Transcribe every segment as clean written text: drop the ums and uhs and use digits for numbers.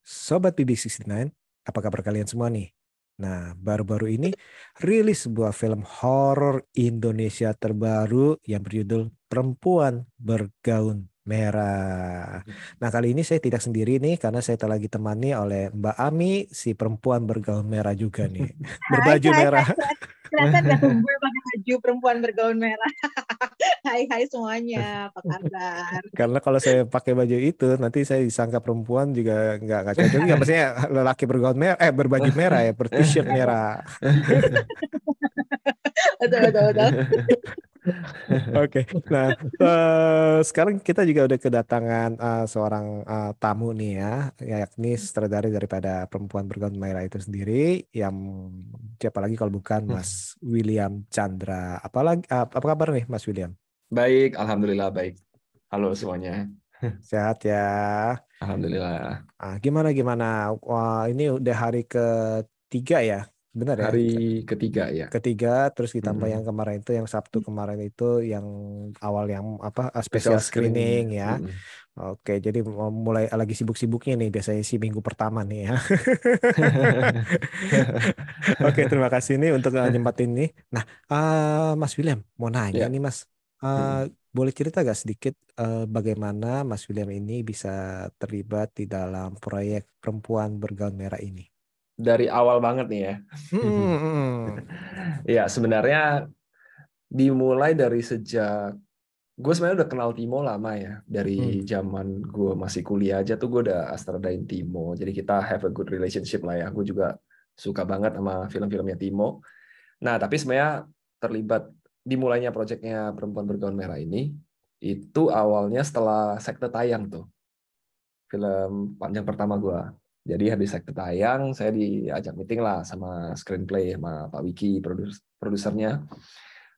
Sobat BB69, apa kabar kalian semua nih? Nah, baru-baru ini rilis sebuah film horor Indonesia terbaru yang berjudul Perempuan Bergaun Merah. Nah, kali ini saya tidak sendiri nih karena saya telah ditemani oleh Mbak Ami, si perempuan bergaun merah juga nih. Hai, Berbaju hai, merah. hai. Kelihatan gak tuh gue pakai baju perempuan bergaun merah? Hai, hai semuanya. Apa kabar? Karena kalau saya pakai baju itu nanti saya disangka perempuan juga nggak cocok juga. Maksudnya lelaki bergaun merah, berbaju merah ya, ber-t-shirt merah. Betul, betul, betul. Oke, nah sekarang kita juga udah kedatangan seorang tamu nih ya, yakni sutradara daripada Perempuan Bergaun Merah itu sendiri, yang siapa lagi kalau bukan Mas William Chandra. Apalagi apa kabar nih Mas William? Baik, alhamdulillah baik. Halo semuanya. Sehat ya? Alhamdulillah. Gimana gimana? Wah, ini udah hari ketiga ya, benar ya? Hari ketiga ya. Ketiga, terus ditambah yang Mm-mm. kemarin itu, yang Sabtu kemarin itu, yang awal yang apa Special spesial screening. screening ya. Mm-mm. Oke, jadi mau mulai lagi sibuk-sibuknya nih, biasanya sih minggu pertama nih ya. Oke, terima kasih nih untuk nyempatin ini. Nah, Mas William mau nanya Ya. nih Mas. Eh, Mm-mm. Boleh cerita gak sedikit bagaimana Mas William ini bisa terlibat di dalam proyek Perempuan Bergaun Merah ini? Dari awal banget nih ya. Hmm, hmm, Ya, sebenarnya dimulai dari sejak gue sebenarnya udah kenal Timo lama ya. hmm. Dari zaman gue masih kuliah aja tuh gue udah astradain Timo. Jadi kita have a good relationship lah ya. Gue juga suka banget sama film-filmnya Timo. Nah, tapi sebenarnya terlibat dimulainya proyeknya Perempuan Bergaun Merah ini itu awalnya setelah Sekte tayang tuh, film panjang pertama gue. Jadi habis Sekte tayang, saya diajak meeting lah sama screenplay sama Pak Wiki, produsernya.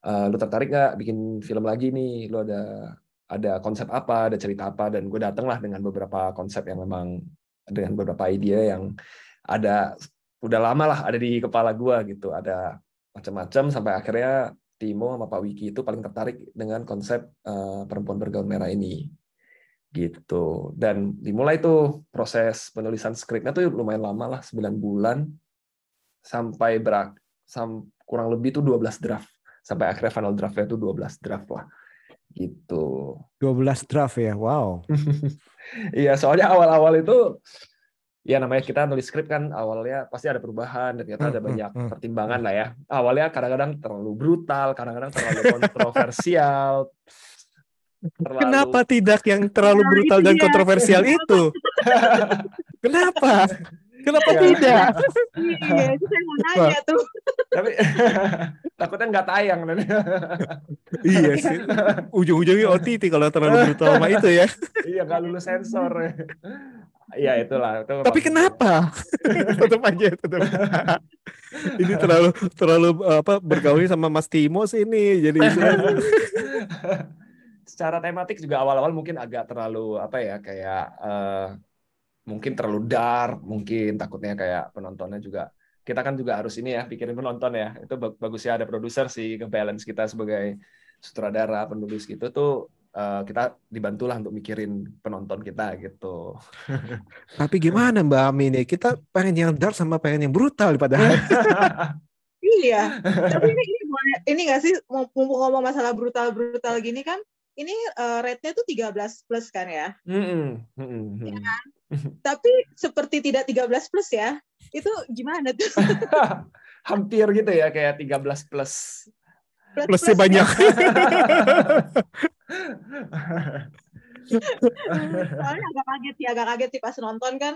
Lu tertarik nggak bikin film lagi nih? Lu ada konsep apa, ada cerita apa? Dan gue dateng lah dengan beberapa konsep yang memang dengan beberapa ide yang ada udah lama lah ada di kepala gue gitu. Ada macam-macam sampai akhirnya Timo sama Pak Wiki itu paling tertarik dengan konsep Perempuan Bergaun Merah ini gitu. Dan dimulai tuh proses penulisan skripnya tuh lumayan lama lah, 9 bulan sampai kurang lebih tuh 12 draft. Sampai akhirnya final draftnya tuh 12 draft lah gitu. 12 draft ya, wow. Iya, soalnya awal-awal itu ya namanya kita nulis skrip kan awalnya pasti ada perubahan dan ternyata Hmm, ada hmm, banyak hmm, pertimbangan hmm. lah ya. Awalnya kadang-kadang terlalu brutal, kadang-kadang terlalu kontroversial, Kenapa terlalu tidak yang terlalu Nah, brutal itu dan dia. kontroversial itu? Kenapa? Kenapa ya. tidak? Iya, itu saya mau Wah, nanya tuh. Tapi takutnya nggak tayang dan iya sih. Ujung-ujungnya OTT kalau terlalu brutal sama itu ya. iya nggak lulus sensor. Iya itulah itu Tapi memang. kenapa? Tetap aja, tetap. Ini terlalu terlalu apa bergaulnya sama Mas Timo sih ini. Jadi istilahnya. Secara tematik juga awal-awal mungkin agak terlalu apa ya kayak mungkin terlalu dark, mungkin takutnya kayak penontonnya juga kita kan juga harus ini ya pikirin penonton ya. Itu bagusnya ada produser sih nge-balance kita sebagai sutradara, penulis gitu tuh kita dibantulah untuk mikirin penonton kita gitu. Tapi gimana Mbak Ami nih? Kita pengen yang dark sama pengen yang brutal padahal. Iya. Tapi ini nggak sih, mumpung ngomong masalah brutal-brutal gini kan, ini rate-nya tuh 13 plus kan ya? Ya kan? Tapi seperti tidak 13 plus ya. Itu gimana tuh? Hampir gitu ya kayak 13 plus. Plusnya Plus-plus banyak. soalnya agak kaget sih pas nonton kan.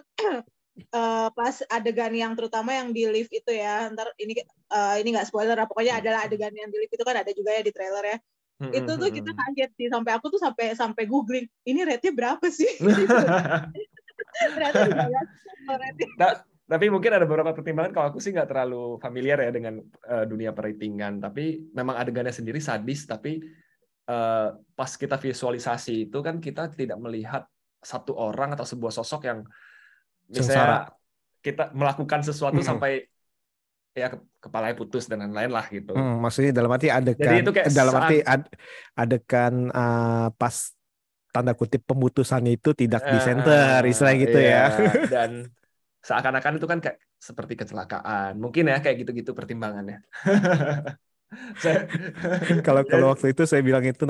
Pas adegan yang terutama yang di lift itu ya, ntar ini nggak spoiler lah, pokoknya adalah adegan yang di lift itu kan ada juga ya di trailer ya. Itu tuh kita kaget sih, sampai aku tuh sampai googling ini rate-nya berapa sih. Ternyata 13 rate-nya. Nah, tapi mungkin ada beberapa pertimbangan kalau aku sih nggak terlalu familiar ya dengan dunia peratingan. Tapi memang adegannya sendiri sadis. Tapi pas kita visualisasi itu kan kita tidak melihat satu orang atau sebuah sosok yang Sengsara. misalnya kita melakukan sesuatu sampai ya kepalanya putus dan lain-lain lah gitu. Maksudnya dalam arti Jadi adegan, itu kayak dalam arti adegan pas tanda kutip pemutusannya itu tidak di center, istilah gitu Iya, ya. dan seakan-akan itu kan kayak seperti kecelakaan. Mungkin ya kayak gitu-gitu pertimbangannya. Saya Kalau waktu itu saya bilang itu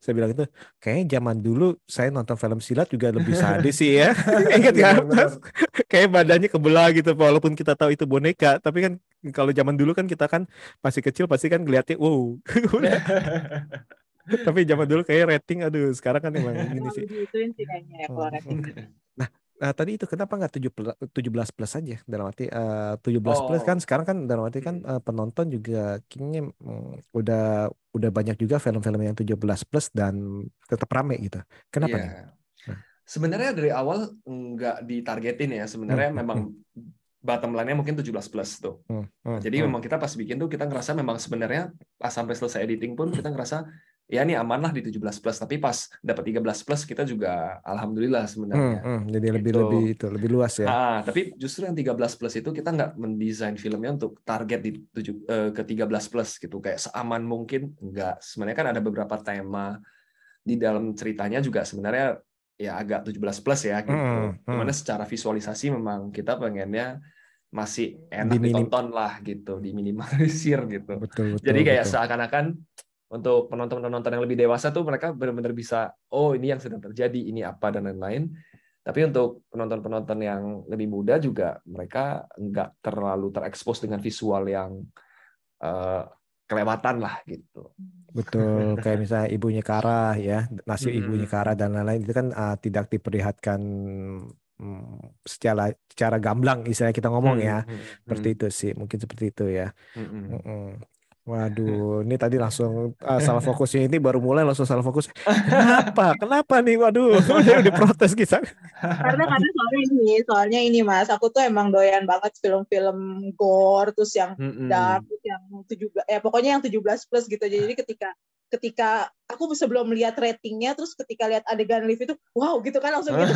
saya bilang itu kayaknya zaman dulu saya nonton film silat juga lebih sadis sih ya. Ingat nggak benar-benar. Mas? Kayak badannya kebelah gitu walaupun kita tahu itu boneka, tapi kan kalau zaman dulu kan kita kan masih kecil pasti kan ngeliatnya wow. Tapi zaman dulu kayak rating aduh sekarang kan emang gini Terlalu sih. diituin sih kayaknya ya kalau rating. Nah, tadi itu kenapa nggak 17 plus aja dalam arti 17 plus kan Oh, sekarang kan dalam arti kan penonton juga kayaknya udah banyak juga film-film yang 17 plus dan tetap rame gitu. Kenapa nih? iya. Nah, Sebenarnya dari awal nggak ditargetin ya. hmm, Sebenarnya hmm, hmm, memang bottom line-nya mungkin 17 plus tuh. Jadi hmm. memang kita pas bikin tuh kita ngerasa memang sebenarnya pas sampai selesai editing pun kita ngerasa ya ini aman lah di 17 plus. Tapi pas dapat 13 plus kita juga alhamdulillah sebenarnya. Jadi lebih Gitu. lebih luas ya. Tapi justru yang 13 plus itu kita nggak mendesain filmnya untuk target di ke 13 plus gitu. Kayak seaman mungkin. Enggak. Sebenarnya kan ada beberapa tema di dalam ceritanya juga sebenarnya ya agak 17 plus ya gitu. Gimana secara visualisasi memang kita pengennya masih enak Diminim, ditonton lah gitu, diminimalisir gitu. betul Jadi betul kayak betul. seakan-akan untuk penonton-penonton yang lebih dewasa tuh mereka benar-benar bisa, oh ini yang sedang terjadi, ini apa dan lain-lain. Tapi untuk penonton-penonton yang lebih muda juga mereka nggak terlalu terekspos dengan visual yang kelewatan lah gitu. Betul, kayak misalnya ibunya Kara ya, nasib ibunya Kara dan lain-lain itu kan tidak diperlihatkan secara gamblang istilahnya kita ngomong ya. Seperti itu sih, mungkin seperti itu ya. Waduh, ini tadi langsung salah fokusnya ini baru mulai langsung salah fokus. Kenapa? Kenapa nih? Waduh, udah protes kita. Karena soalnya ini Mas, aku tuh emang doyan banget film-film gore, terus yang dark, terus yang 17, pokoknya yang 17 plus gitu. Jadi ketika aku sebelum melihat ratingnya, terus ketika lihat adegan lift itu, wow gitu kan langsung gitu.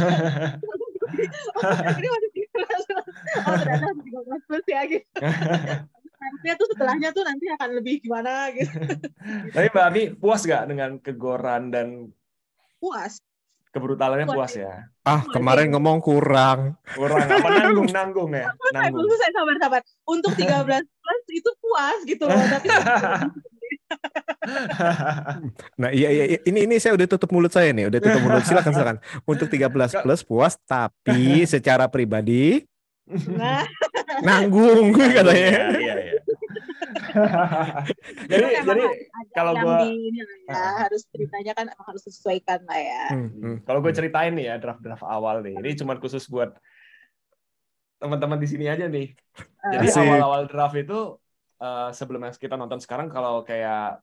Ini masih 13, oh ternyata 13 plus ya gitu. Nantinya tuh setelahnya tuh nanti akan lebih gimana gitu. Tapi Mbak Ami puas nggak dengan kegoran dan Puas. kebrutalannya puas ya? Kemarin ngomong kurang. Kurang apa nanggung ya? Nanggung. Saya sabar. Untuk 13 plus itu puas gitu loh, tapi Nah, iya. Ini saya udah tutup mulut saya nih, udah tutup mulut. Silakan. Untuk 13 plus puas, tapi secara pribadi nanggung katanya. Iya. jadi kalau gue harus ceritanya kan harus disesuaikan lah ya. Kalau gue ceritain nih ya draft awal nih. Ini cuma khusus buat teman-teman di sini aja nih. Jadi awal-awal draft itu sebelum kita nonton sekarang kalau kayak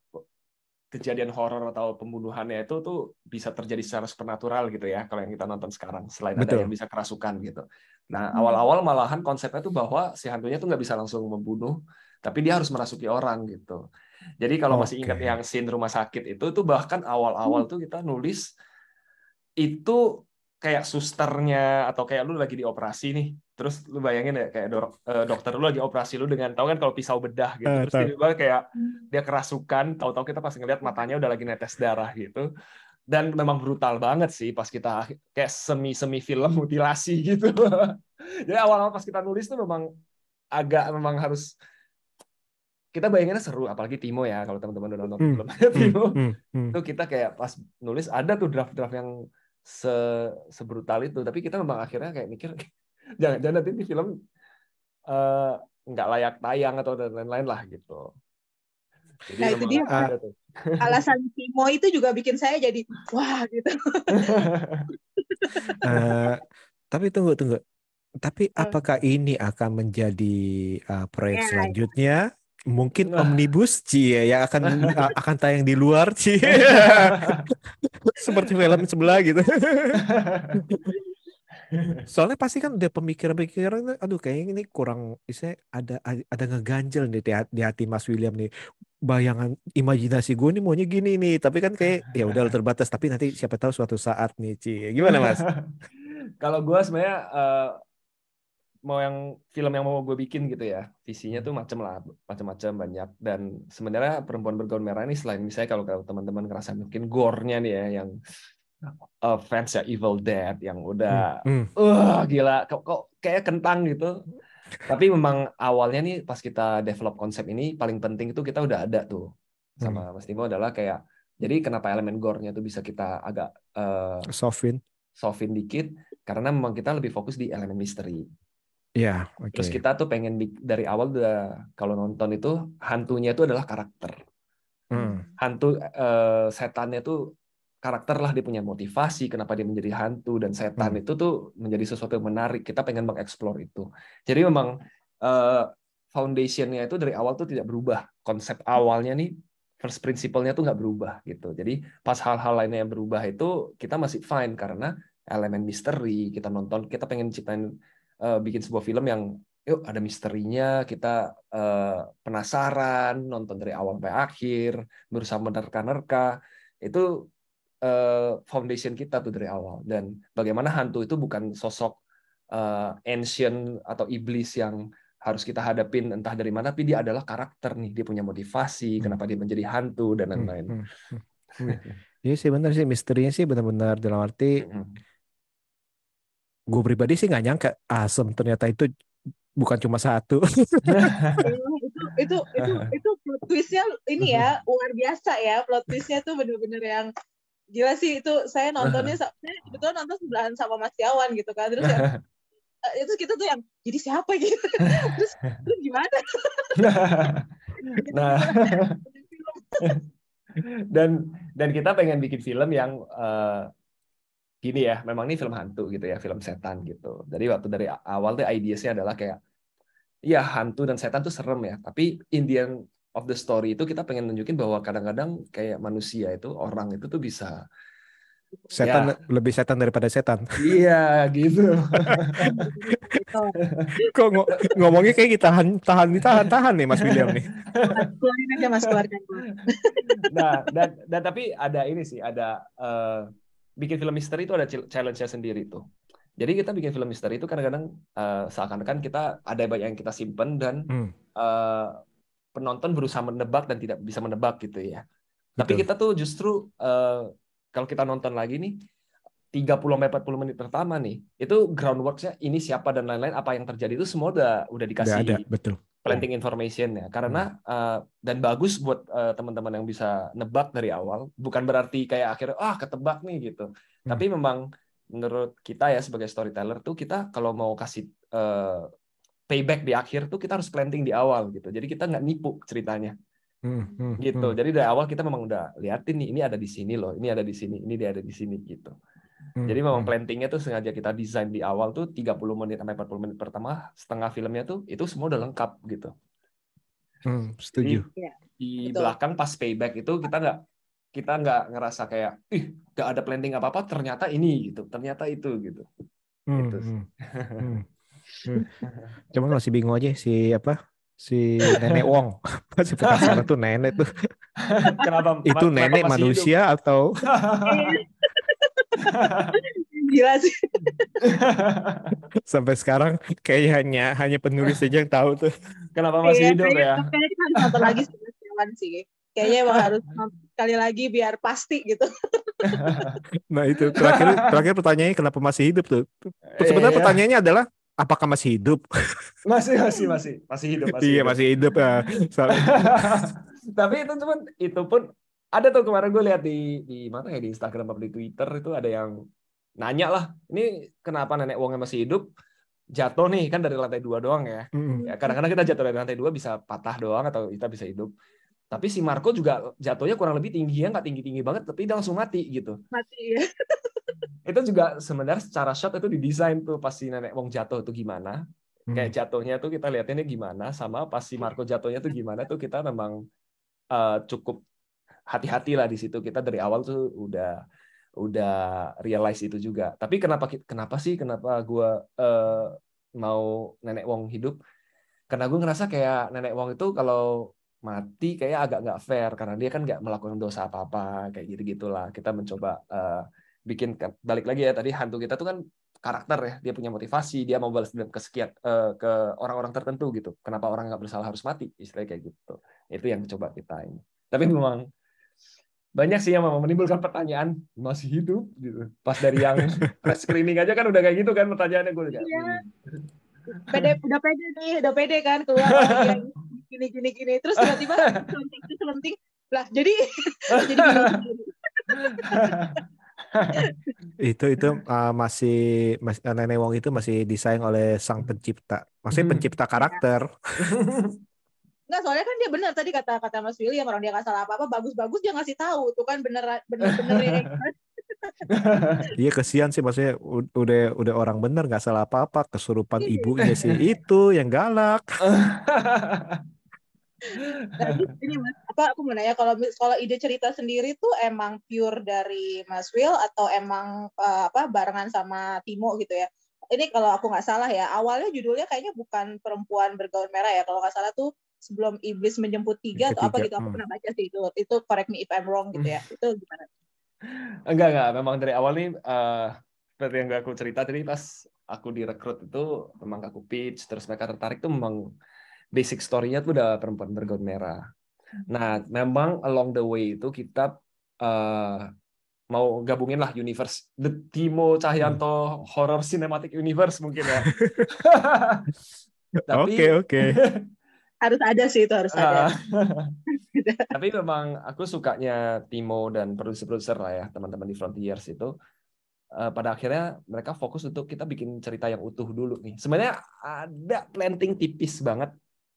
kejadian horor atau pembunuhannya itu tuh bisa terjadi secara supernatural gitu ya kalau yang kita nonton sekarang selain ada yang bisa kerasukan gitu. Nah awal-awal malahan konsepnya tuh bahwa si hantunya tuh nggak bisa langsung membunuh tapi dia harus merasuki orang gitu. Jadi kalau masih ingat yang scene rumah sakit itu tuh bahkan awal-awal tuh kita nulis itu kayak susternya atau kayak lu lagi dioperasi nih. Terus lu bayangin ya kayak dokter lu lagi operasi lu dengan tahu kan kalau pisau bedah gitu. Terus tiba-tiba kayak dia kerasukan, tahu-tahu kita pas ngeliat matanya udah lagi netes darah gitu. Dan memang brutal banget sih pas kita kayak semi film mutilasi gitu. Jadi awal-awal pas kita nulis tuh memang harus kita bayanginnya seru, apalagi Timo ya kalau teman-teman udah nonton filmnya Timo. Itu kita kayak pas nulis ada tuh draft-draft yang sebrutal itu, tapi kita memang akhirnya kayak mikir jangan nanti di film nggak layak tayang atau dan lain-lain lah gitu. Jadi nah itu dia alasan Timo itu juga bikin saya jadi wah gitu. Tapi tunggu. Tapi apakah ini akan menjadi proyek selanjutnya? Mungkin omnibus yang akan tayang di luar seperti film sebelah gitu. Soalnya pasti kan udah pemikiran aduh kayaknya ini kurang ada ngeganjel nih di hati Mas William nih. Bayangan imajinasi gue nih maunya gini nih, tapi kan kayak ya udah terbatas, tapi nanti siapa tahu suatu saat nih gimana Mas? Kalau gue sebenarnya mau film yang mau gue bikin gitu ya, visinya tuh macam-macam banyak. Dan sebenarnya Perempuan Bergaun Merah ini selain misalnya kalau teman-teman ngerasa mungkin gore-nya nih ya yang fans ya Evil Dead yang udah Hmm. gila kok kayak kentang gitu. Tapi memang awalnya nih pas kita develop konsep ini paling penting itu kita udah ada tuh sama Mas Timo adalah kayak jadi kenapa elemen gore-nya tuh bisa kita agak Sofin. softin dikit karena memang kita lebih fokus di elemen misteri. Ya, oke. Terus kita tuh pengen dari awal udah kalau nonton itu hantunya itu adalah karakter. Hantu setannya tuh karakter lah, dia punya motivasi kenapa dia menjadi hantu, dan setan itu tuh menjadi sesuatu yang menarik. Kita pengen mengeksplor itu. Jadi memang foundation-nya itu dari awal tuh tidak berubah. Konsep awalnya nih, first principle-nya tuh nggak berubah gitu. Jadi pas hal-hal lainnya yang berubah itu kita masih fine karena elemen misteri. Kita nonton, kita pengen ciptain bikin sebuah film yang yuk ada misterinya, kita penasaran, nonton dari awal sampai akhir, berusaha menerka-nerka. Itu foundation kita tuh dari awal. Dan bagaimana hantu itu bukan sosok ancient atau iblis yang harus kita hadapin entah dari mana, tapi dia adalah karakter nih, dia punya motivasi, kenapa dia menjadi hantu dan lain-lain. Iya sih benar sih, misterinya sih benar-benar dalam arti gue pribadi sih nggak nyangka Asem ternyata itu bukan cuma satu. itu plot twistnya ini ya luar biasa ya, plot twistnya tuh bener-bener yang gila sih. Itu saya nontonnya, saya kebetulan nonton sebelahan sama Mas Yawan gitu kan, terus ya, itu kita tuh yang jadi siapa gitu, terus gimana? Nah, dan kita pengen bikin film yang gini ya, memang ini film hantu gitu ya, film setan gitu. Jadi waktu dari awal tuh idea-nya adalah kayak ya hantu dan setan tuh serem ya, tapi in the end of the story itu kita pengen nunjukin bahwa kadang-kadang kayak manusia itu, orang itu tuh bisa Setan lebih setan daripada setan. Iya gitu. Kok ngomongnya kayak kita tahan nih Mas William nih. Keluarin aja Mas, keluarkan. Nah, dan tapi ada ini sih, ada bikin film misteri itu ada challenge-nya sendiri tuh. Jadi kita bikin film misteri itu kadang-kadang seakan-akan kita ada banyak yang kita simpen dan penonton berusaha menebak dan tidak bisa menebak gitu ya. Tapi kita tuh justru kalau kita nonton lagi nih 30-40 menit pertama nih, itu groundwork-nya ini siapa dan lain-lain, apa yang terjadi itu semua udah dikasih ada, betul. planting information ya. Karena dan bagus buat teman-teman yang bisa nebak dari awal. Bukan berarti kayak akhirnya ketebak nih gitu. Tapi memang menurut kita ya sebagai storyteller tuh kita kalau mau kasih payback di akhir tuh kita harus planting di awal gitu. Jadi kita nggak nipu ceritanya. Gitu. Jadi dari awal kita memang udah liatin nih, ini ada di sini loh, ini ada di sini, ini dia ada di sini gitu. Jadi memang plantingnya tuh sengaja kita desain di awal tuh 30 menit sampai 40 menit pertama, setengah filmnya tuh itu semua udah lengkap gitu. Setuju. Jadi, di belakang pas payback itu kita nggak ngerasa kayak nggak ada planting apa-apa, ternyata ini gitu, ternyata itu gitu. Gitu. Cuman masih bingung aja si Nenek Wong. Si penasaran tuh nenek tuh. Kenapa? Itu nenek manusia hidup? Atau gila sih. Sampai sekarang kayaknya hanya penulis aja yang tahu tuh. Kenapa masih hidup ya? Kayaknya kita harus nonton lagi sih. Kayaknya emang harus nonton sekali lagi biar pasti gitu. Nah itu terakhir pertanyaannya kenapa masih hidup tuh? Sebenarnya pertanyaannya adalah apakah masih hidup? Masih hidup. Iya masih hidup ya. Tapi itu pun ada tuh kemarin gue lihat di mana ya, di Instagram atau di Twitter itu ada yang nanya lah, ini kenapa nenek Wongnya masih hidup? Jatuh nih kan dari lantai 2 doang ya. Ya kadang-kadang kita jatuh dari lantai 2 bisa patah doang atau kita bisa hidup. Tapi si Marco juga jatuhnya kurang lebih tingginya nggak tinggi-tinggi banget, tapi dia langsung mati gitu. Mati ya. Itu juga sebenarnya secara shot itu didesain tuh pas si nenek Wong jatuh tuh gimana. Kayak jatuhnya tuh kita liatinnya gimana, sama pas si Marco jatuhnya tuh gimana tuh kita memang cukup hati-hati lah di situ. Kita dari awal tuh udah realize itu juga. Tapi kenapa gue mau nenek Wong hidup? Karena gue ngerasa kayak nenek Wong itu kalau mati kayak agak nggak fair karena dia kan nggak melakukan dosa apa-apa kayak gitu-gitulah. Kita mencoba bikin balik lagi ya, tadi hantu kita tuh kan karakter ya, dia punya motivasi, dia mau balas dendam ke orang-orang tertentu gitu. Kenapa orang nggak bersalah harus mati, istilahnya kayak gitu. Itu yang coba kita ini. Tapi memang banyak sih yang menimbulkan pertanyaan, masih hidup gitu. Pas dari yang press screening aja kan udah kayak gitu kan pertanyaannya, gue kayak Iya, udah pede nih, udah pede kan keluar, oh iya gini. Terus tiba-tiba selenting lah, jadi jadi gini. Itu masih Nenek Wong itu masih disayang oleh sang pencipta. Maksudnya pencipta karakter. Enggak, soalnya kan dia benar tadi kata Mas William, orang dia nggak salah apa-apa, bagus-bagus dia ngasih tahu tuh kan bener ya. Iya kesian sih, maksudnya udah orang bener nggak salah apa-apa, kesurupan ibunya sih itu yang galak. Nah, ini Mas, aku mau nanya, kalau ide cerita sendiri tuh emang pure dari Mas Will atau emang barengan sama Timo gitu ya? Ini kalau aku nggak salah ya, awalnya judulnya kayaknya bukan Perempuan Bergaun Merah ya, kalau nggak salah tuh Sebelum Iblis Menjemput 3 atau apa gitu, aku pernah baca sih itu correct me if I'm wrong gitu ya, itu gimana? Enggak, memang dari awal nih seperti yang aku cerita tadi, pas aku direkrut itu memang aku pitch, terus mereka tertarik tuh memang basic story-nya tuh udah Perempuan Bergaun Merah. Nah, memang along the way itu kita mau gabungin lah universe, The Timo Cahyanto Horror Cinematic Universe mungkin ya. Tapi Oke. Harus ada sih, itu harus ada. Tapi memang aku sukanya Timo dan produser-produser lah ya, teman-teman di Frontiers itu. Pada akhirnya mereka fokus untuk kita bikin cerita yang utuh dulu nih. Sebenarnya ada planting tipis banget.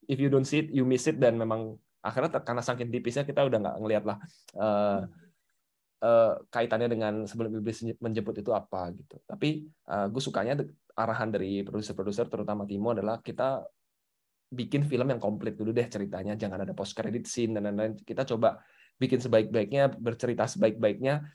If you don't see it, you miss it. Dan memang akhirnya karena saking tipisnya kita udah nggak ngelihat lah kaitannya dengan Sebelum Iblis Menjemput itu apa gitu. Tapi gue sukanya arahan dari produser-produser terutama Timo adalah kita bikin film yang komplit dulu deh ceritanya, jangan ada post credit scene dan lain-lain. Kita coba bikin sebaik-baiknya, bercerita sebaik-baiknya,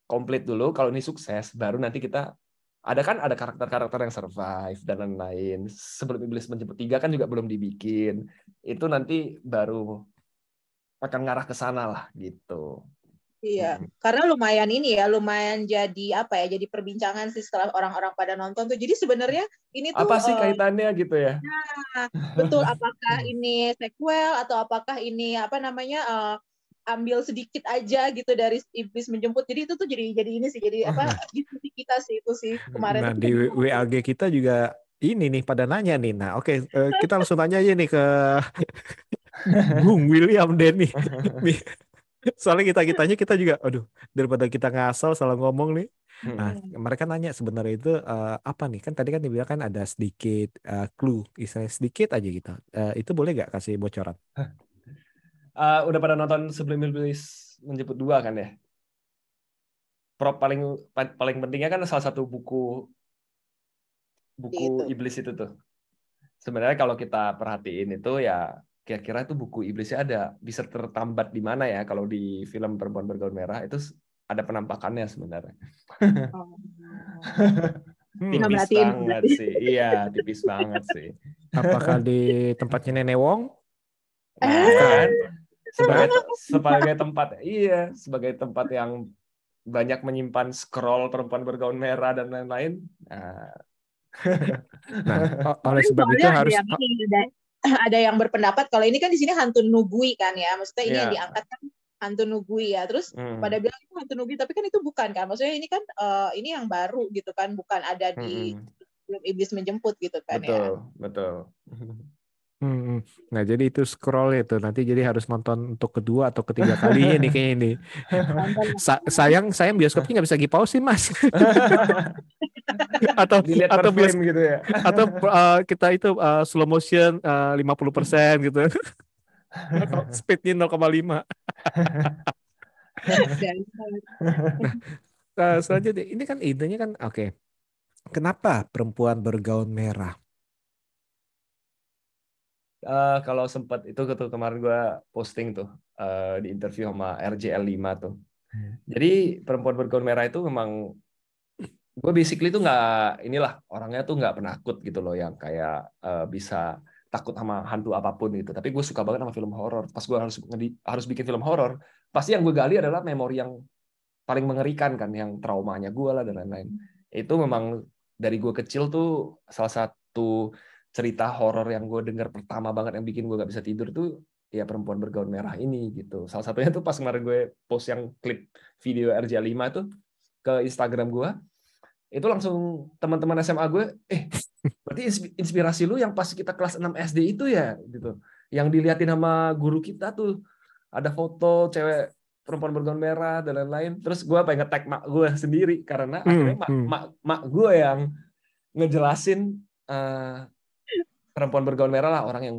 komplit dulu. Kalau ini sukses, baru nanti kita ada karakter-karakter yang survive dan lain-lain. Sebelum Iblis Menjemput 3 kan juga belum dibikin. Itu nanti baru akan ngarah ke sana lah gitu. Iya, karena lumayan jadi jadi perbincangan sih setelah orang-orang pada nonton tuh. Jadi sebenarnya ini tuh apa sih kaitannya gitu ya? Nah, betul, apakah ini sequel atau apakah ini ambil sedikit aja gitu dari Iblis Menjemput. Jadi itu tuh jadi ini sih, jadi diskusi kita sih itu sih kemarin. Nah, di WAG kita juga ini nih pada nanya nih. Nah, oke, kita langsung tanya aja nih ke Bung William Denny. Soalnya kitanya juga, aduh, daripada kita ngasal salah ngomong nih. Nah, mereka nanya sebenarnya itu apa nih? Kan tadi kan dibilang kan ada sedikit clue, istilahnya sedikit aja gitu. Itu boleh nggak kasih bocoran? Udah pada nonton Sebelum Iblis Menjemput 2 kan ya? Prop paling pentingnya kan salah satu buku iblis itu tuh. Sebenarnya kalau kita perhatiin itu ya kira-kira itu buku iblisnya bisa tertambat di mana ya? Kalau di film Perempuan Bergaun Merah itu ada penampakannya sebenarnya. Tipis banget sih. Iya, tipis banget sih. Apakah di tempatnya Nenek Wong? Kan? Sebagai tempat yang banyak menyimpan scroll Perempuan Bergaun Merah dan lain-lain. Nah, oleh sebab itu harus ada yang berpendapat kalau ini kan di sini hantu Nugui kan ya, maksudnya ini yang diangkat kan hantu Nugui ya, terus pada bilang itu hantu Nugui, tapi kan itu bukan kan, maksudnya ini kan ini yang baru gitu kan, bukan ada di Sebelum Iblis Menjemput gitu kan. Betul. Nah, jadi itu scroll itu nanti jadi harus nonton untuk kedua atau ketiga kalinya nih kayaknya ini. Sayang bioskopnya nggak bisa di-pause sih, Mas. atau film gitu ya. Atau kita itu slow motion 50% gitu. Speednya 0,5. Nah, selanjutnya ini kan idenya kan oke. Kenapa Perempuan Bergaun Merah? Kalau sempat itu kemarin gue posting tuh di interview sama RJL5 tuh. Jadi Perempuan Bergaun Merah itu memang gue basically tuh orangnya tuh nggak penakut gitu loh, yang kayak bisa takut sama hantu apapun gitu. Tapi gue suka banget sama film horor. Pas gue harus bikin film horor, pasti yang gue gali adalah memori yang paling mengerikan kan, yang traumanya gue lah dan lain-lain. Itu memang dari gue kecil tuh salah satu cerita horor yang gue dengar pertama banget yang bikin gue gak bisa tidur tuh ya perempuan bergaun merah ini gitu. Salah satunya tuh pas kemarin gue post yang klip video RJ5 tuh ke Instagram gue, itu langsung teman-teman SMA gue, berarti inspirasi lu yang pas kita kelas 6 SD itu ya gitu. Yang diliatin sama guru kita tuh ada foto cewek perempuan bergaun merah dan lain-lain. Terus gue pengen nge-tag mak gue sendiri karena akhirnya mak gue yang ngejelasin perempuan bergaun merah lah orang yang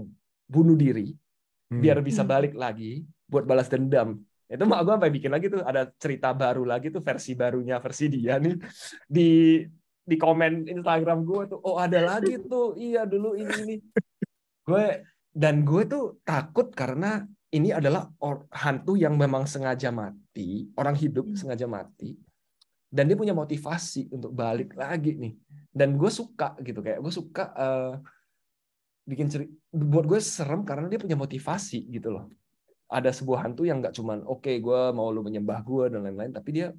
bunuh diri biar bisa balik lagi buat balas dendam. Itu mak gue sampai bikin lagi tuh ada cerita baru lagi tuh versi barunya versi dia nih di komen Instagram gue tuh, oh ada lagi tuh, iya dulu ini gue tuh takut karena ini adalah hantu yang memang sengaja mati, orang hidup sengaja mati, dan dia punya motivasi untuk balik lagi nih, dan gue suka gitu, kayak gue suka bikin cerita, buat gue serem karena dia punya motivasi gitu loh. Ada sebuah hantu yang nggak cuman oke, gue mau lu menyembah gue dan lain-lain, tapi dia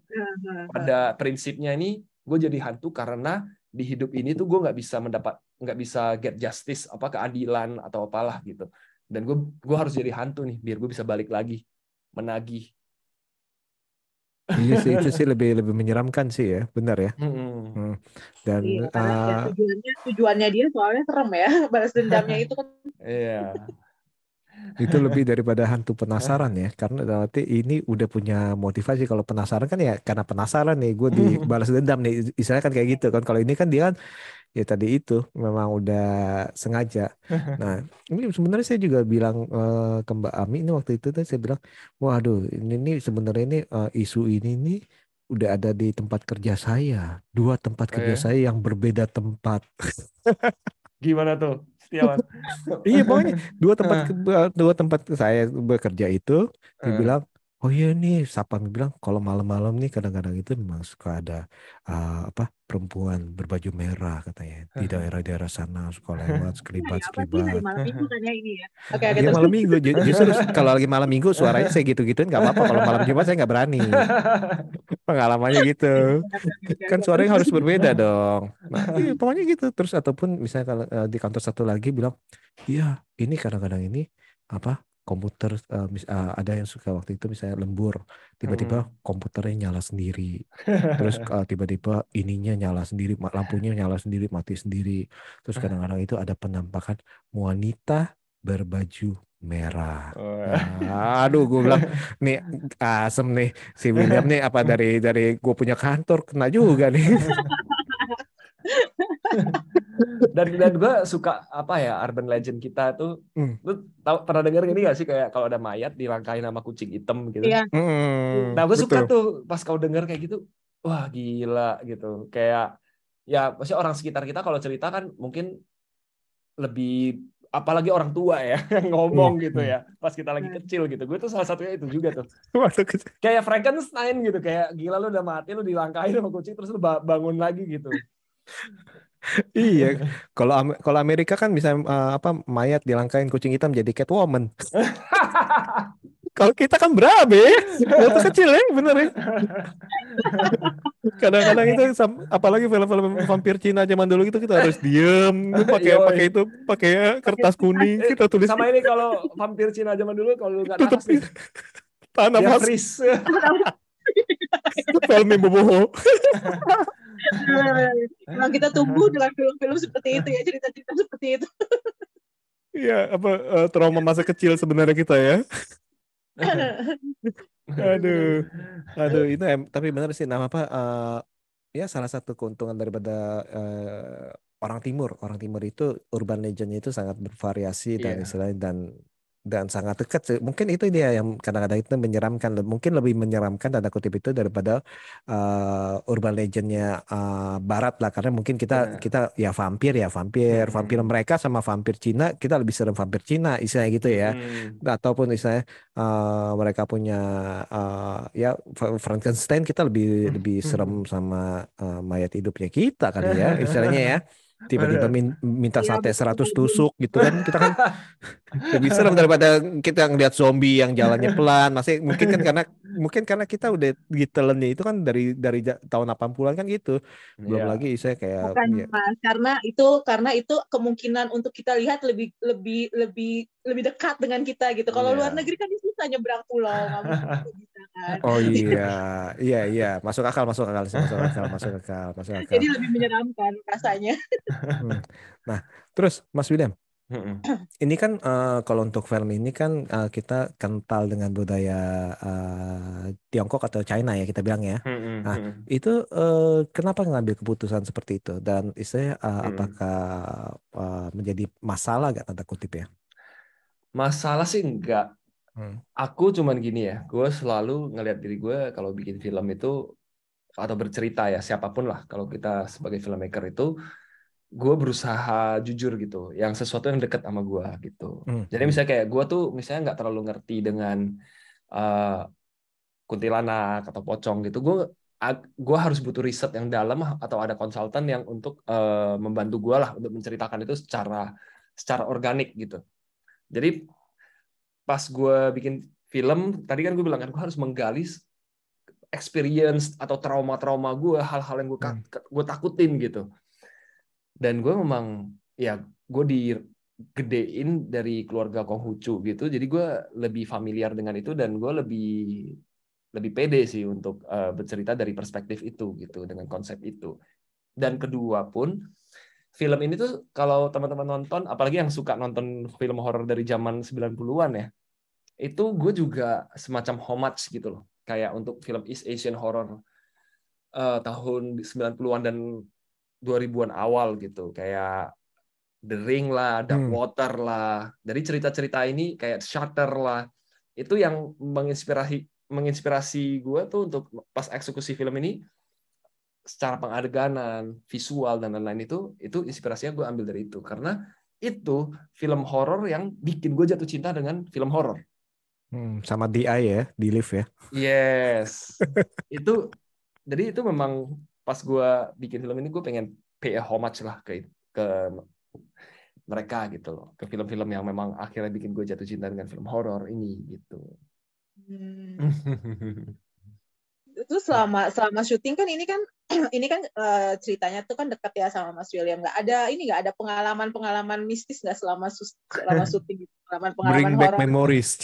pada prinsipnya ini gue jadi hantu karena di hidup ini tuh gue nggak bisa get justice, keadilan atau apalah gitu, dan gue harus jadi hantu nih biar gue bisa balik lagi menagih. Iya sih, itu sih lebih menyeramkan sih ya, benar ya. Dan iya, karena tujuannya dia soalnya serem ya, balas dendamnya itu kan. Iya. Itu lebih daripada hantu penasaran ya, karena berarti ini udah punya motivasi. Kalau penasaran kan ya karena penasaran nih, gue dibalas dendam nih, istilahnya kan kayak gitu kan. Kalau ini kan dia kan ya tadi itu memang udah sengaja. Nah, ini sebenarnya saya juga bilang ke Mbak Ami ini waktu itu saya bilang, waduh ini sebenarnya ini isu ini nih udah ada di tempat kerja saya, 2 tempat kerja saya yang berbeda tempat. Gimana tuh, Setiawan? Iya, pokoknya 2 tempat saya bekerja itu dibilang, oh iya nih, Sapam bilang kalau malam-malam nih kadang-kadang itu memang suka ada perempuan berbaju merah katanya di daerah-daerah sana suka lewat sekelibat. Malam minggu kan ya ini ya. Oke, Iya malam minggu. Justru kalau lagi malam minggu suaranya saya gitu-gituin nggak apa-apa. Kalau malam Jumat saya nggak berani. Pengalamannya gitu. Kan suaranya harus berbeda dong. Nah, iya, pokoknya gitu. Terus ataupun misalnya kalau di kantor satu lagi bilang, iya ini kadang-kadang ini komputer ada yang suka waktu itu misalnya lembur, tiba-tiba komputernya nyala sendiri. Terus tiba-tiba ininya nyala sendiri, lampunya nyala sendiri, mati sendiri. Terus kadang-kadang itu ada penampakan wanita berbaju merah. Aduh, gue bilang nih asem nih si William nih dari gue punya kantor kena juga nih. dan gue suka urban legend kita tuh. Lu pernah denger gini gak sih kayak kalau ada mayat dilangkahin sama kucing hitam gitu? Iya. Nah gue suka tuh pas kau denger kayak gitu, wah gila gitu. Kayak ya maksudnya orang sekitar kita kalau cerita kan mungkin lebih, apalagi orang tua ya yang ngomong gitu ya pas kita lagi kecil gitu. Gue tuh salah satunya itu juga tuh. Kayak Frankenstein gitu, kayak gila lu udah mati, lu dilangkahin sama kucing terus lu bangun lagi gitu. Iya, kalau Amerika kan bisa mayat dilangkain kucing hitam jadi Catwoman. Kalau kita kan berabe, waktu kecil ya, bener ya. Kadang-kadang itu apalagi film-film vampir Cina zaman dulu itu kita harus diem, pakai kertas kuning kita tulis. Sama ini kalau vampir Cina zaman dulu kalau nggak napas nih, tahan nafas. Freeze. Filmnya boboho. Nah, kita tumbuh dengan film-film seperti itu ya, cerita-cerita seperti itu. Iya, trauma masa kecil sebenarnya kita ya. Aduh, itu tapi benar sih ya salah satu keuntungan daripada orang timur itu urban legendnya itu sangat bervariasi dan istilahnya dan sangat dekat sih. Mungkin itu dia yang kadang-kadang itu menyeramkan, mungkin lebih menyeramkan tanda kutip itu daripada urban legendnya barat lah, karena mungkin kita ya vampir mereka sama vampir Cina, kita lebih serem vampir Cina istilahnya gitu ya. Ataupun istilahnya mereka punya ya Frankenstein, kita lebih serem sama mayat hidupnya kita kali ya istilahnya ya. Tiba-tiba minta sate 100 tusuk gitu kan, kita kan Lebih serem daripada kita ngeliat zombie yang jalannya pelan. Masih mungkin karena kita udah ditelennya itu kan dari tahun 80-an kan gitu. Belum Iya. lagi saya kayak Bukan ya, Mas, karena itu kemungkinan untuk kita lihat lebih dekat dengan kita gitu. Kalau luar Iya. negeri kan susah nyebrang pulau, nggak mungkin juga bisa kan. oh iya, iya, masuk akal sih, masuk akal. Jadi lebih menyeramkan rasanya. Hmm. Nah, terus Mas William, ini kan kalau untuk film ini kan kita kental dengan budaya Tiongkok atau China ya kita bilang ya. Nah, itu kenapa ngambil keputusan seperti itu? Dan istilahnya apakah menjadi masalah gak tanda kutip ya? Masalah sih enggak. Hmm. Aku cuman gini ya, gue selalu ngelihat diri gue kalau bikin film itu atau bercerita ya siapapun lah. Kalau kita sebagai filmmaker itu, gue berusaha jujur gitu, yang sesuatu yang dekat sama gue gitu. Jadi misalnya kayak gue tuh misalnya nggak terlalu ngerti dengan uh, kuntilanak atau pocong gitu. Gue harus butuh riset yang dalam atau ada konsultan yang untuk membantu gue lah untuk menceritakan itu secara organik gitu. Jadi pas gue bikin film, tadi kan gue bilang kan gue harus menggali experience atau trauma-trauma gue, hal-hal yang gue takutin gitu. Dan gue memang ya gue digedein dari keluarga Konghucu gitu, jadi gue lebih familiar dengan itu dan gue lebih pede sih untuk bercerita dari perspektif itu gitu dengan konsep itu. Dan kedua pun film ini tuh kalau teman-teman nonton, apalagi yang suka nonton film horor dari zaman 90-an ya, itu gue juga semacam homage gitu loh. Kayak untuk film East Asian horror tahun 90-an dan 2000-an awal gitu. Kayak The Ring lah, Dark Water lah. Dari cerita-cerita ini kayak Shutter lah. Itu yang menginspirasi gue tuh untuk pas eksekusi film ini secara pengadeganan, visual dan lain-lain itu inspirasinya gue ambil dari itu karena itu film horor yang bikin gue jatuh cinta dengan film horor. Sama DI ya, di Live ya. Yes. Jadi itu memang pas gue bikin film ini gue pengen pay a homage lah ke mereka gitu loh, ke film-film yang memang akhirnya bikin gue jatuh cinta dengan film horor ini gitu. Itu selama syuting kan ini kan ceritanya tuh kan dekat ya sama Mas William. Nggak ada pengalaman mistis nggak selama syuting gitu. Pengalaman Bring back horor. memories.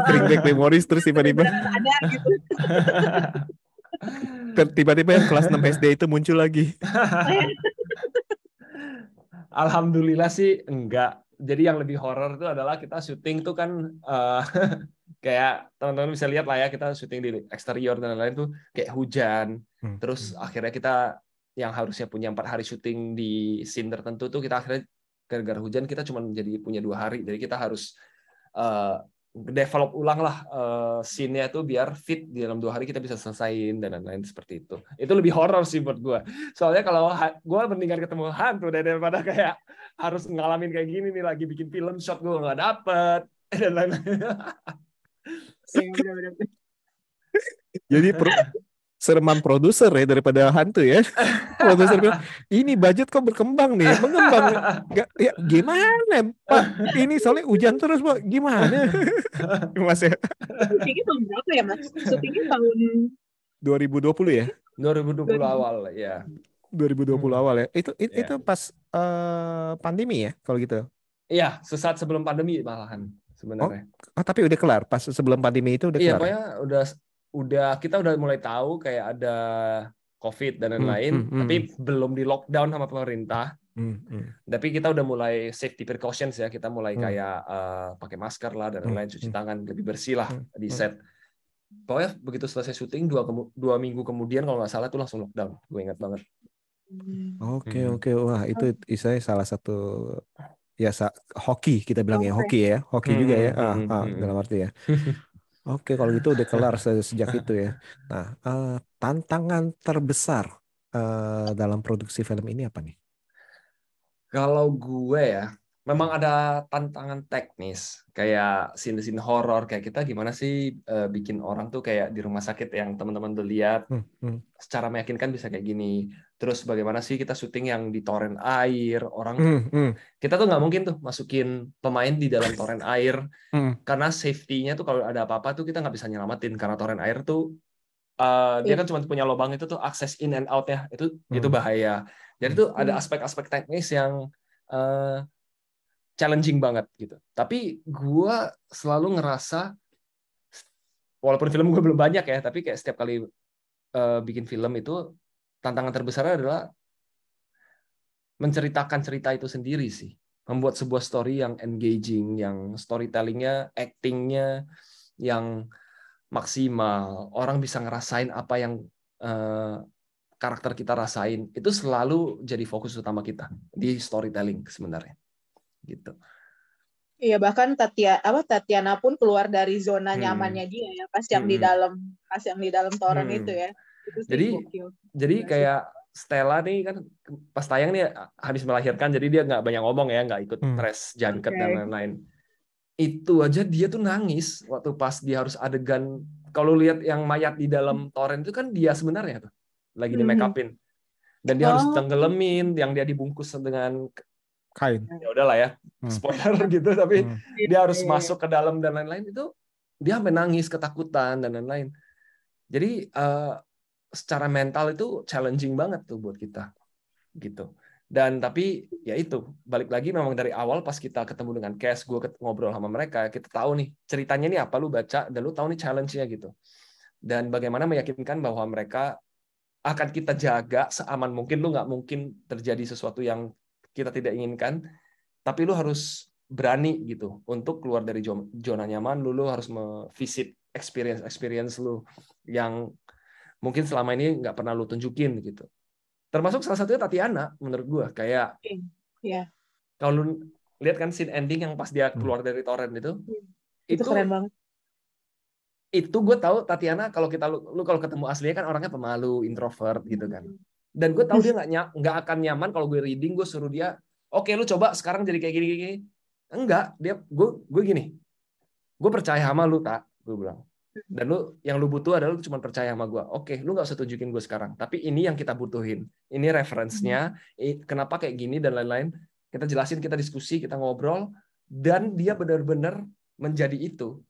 Bring back memories terus tiba-tiba ada gitu. Tiba-tiba yang kelas 6 SD itu muncul lagi. Alhamdulillah sih enggak. Jadi yang lebih horor itu adalah kita syuting tuh kan kayak teman-teman bisa lihat lah ya, kita syuting di eksterior dan lain-lain tuh kayak hujan. Terus akhirnya kita yang harusnya punya 4 hari syuting di scene tertentu tuh kita akhirnya gara-gara hujan kita cuma jadi punya 2 hari. Jadi kita harus develop ulang lah scene-nya tuh biar fit di dalam 2 hari kita bisa selesaiin dan lain-lain seperti itu. Itu lebih horor sih buat gue. Soalnya kalau gue mendingan ketemu hantu daripada kayak harus ngalamin kayak gini nih, lagi bikin film shot gue nggak dapet dan lain-lain. Jadi sereman produser ya daripada hantu ya. Produser bilang, ini budget kok berkembang nih, mengembang. Ya gimana Pak? Ini soalnya hujan terus Pak, gimana? Mas ya. Syutingnya tahun berapa ya Mas? Syutingnya tahun 2020 ya? 2020 awal ya. 2020 awal ya. Itu pas pandemi ya kalau gitu. Iya, sesaat sebelum pandemi malahan sebenarnya. Oh, tapi udah kelar pas sebelum pandemi itu udah kelar. Iya, pokoknya kita udah mulai tahu kayak ada COVID dan lain-lain, tapi belum di lockdown sama pemerintah. Tapi kita udah mulai safety precautions ya, kita mulai kayak pakai masker lah dan lain-lain, cuci tangan lebih bersih lah di set. Pokoknya begitu selesai syuting 2 minggu kemudian kalau nggak salah tuh langsung lockdown, gue ingat banget. Oke. Wah, itu saya salah satu ya hoki kita bilang ya, hoki ya, hoki juga ya, dalam arti ya. Oke, kalau gitu udah kelar sejak itu ya. Nah, tantangan terbesar dalam produksi film ini apa nih? Kalau gue ya, memang ada tantangan teknis kayak scene-scene horor kayak kita gimana sih bikin orang tuh kayak di rumah sakit yang teman-teman tuh lihat secara meyakinkan bisa kayak gini. Terus bagaimana sih kita syuting yang di toren air, orang kita tuh nggak mungkin tuh masukin pemain di dalam toren air karena safety-nya tuh kalau ada apa-apa tuh kita nggak bisa nyelamatin karena toren air tuh dia kan cuma punya lubang itu tuh akses in and out-nya itu bahaya. Jadi tuh ada aspek-aspek teknis yang challenging banget gitu. Tapi gue selalu ngerasa, walaupun film gue belum banyak ya, tapi kayak setiap kali bikin film itu tantangan terbesar adalah menceritakan cerita itu sendiri sih. Membuat sebuah story yang engaging, yang storytelling-nya, acting-nya yang maksimal. Orang bisa ngerasain apa yang karakter kita rasain. Itu selalu jadi fokus utama kita di storytelling sebenarnya. Gitu. Iya, bahkan Tatiana pun keluar dari zona nyamannya dia ya pas yang di dalam toren itu ya. Itu sih gokil. Jadi kayak Stella nih kan pas tayang nih habis melahirkan, jadi dia nggak banyak ngomong ya, nggak ikut tes junket dan lain-lain. Itu aja dia tuh nangis waktu pas dia harus adegan. Kalau lihat yang mayat di dalam toren itu kan dia sebenarnya tuh lagi di make upin, dan dia harus tenggelamin, yang dia dibungkus dengan kain. Ya udahlah ya, spoiler gitu, tapi dia harus masuk ke dalam dan lain-lain, itu dia sampai nangis, ketakutan dan lain-lain. Jadi secara mental itu challenging banget tuh buat kita gitu. Dan tapi ya itu balik lagi, memang dari awal pas kita ketemu dengan cast, gue ngobrol sama mereka, kita tahu nih ceritanya ini apa, lu baca dan lu tahu nih challenge-nya gitu. Dan bagaimana meyakinkan bahwa mereka akan kita jaga seaman mungkin. Lu nggak mungkin terjadi sesuatu yang kita tidak inginkan, tapi lu harus berani gitu untuk keluar dari zona nyaman lu harus visit experience lu yang mungkin selama ini nggak pernah lu tunjukin gitu. Termasuk salah satunya Tatiana menurut gua, kayak kalau lu lihat kan scene ending yang pas dia keluar dari toren itu keren banget. Itu gue tahu Tatiana, kalau lu kalau ketemu aslinya kan orangnya pemalu, introvert gitu kan. Dan gue tahu dia nggak akan nyaman kalau gue reading, gue suruh dia, oke, lu coba sekarang jadi kayak gini. Enggak, gue gini, gue percaya sama lu, tak, gue bilang. Dan yang lu butuh adalah lu cuma percaya sama gue. Oke, lu nggak usah tunjukin gue sekarang, tapi ini yang kita butuhin, ini referensinya, kenapa kayak gini dan lain-lain. Kita jelasin, kita diskusi, kita ngobrol, dan dia benar-benar menjadi itu.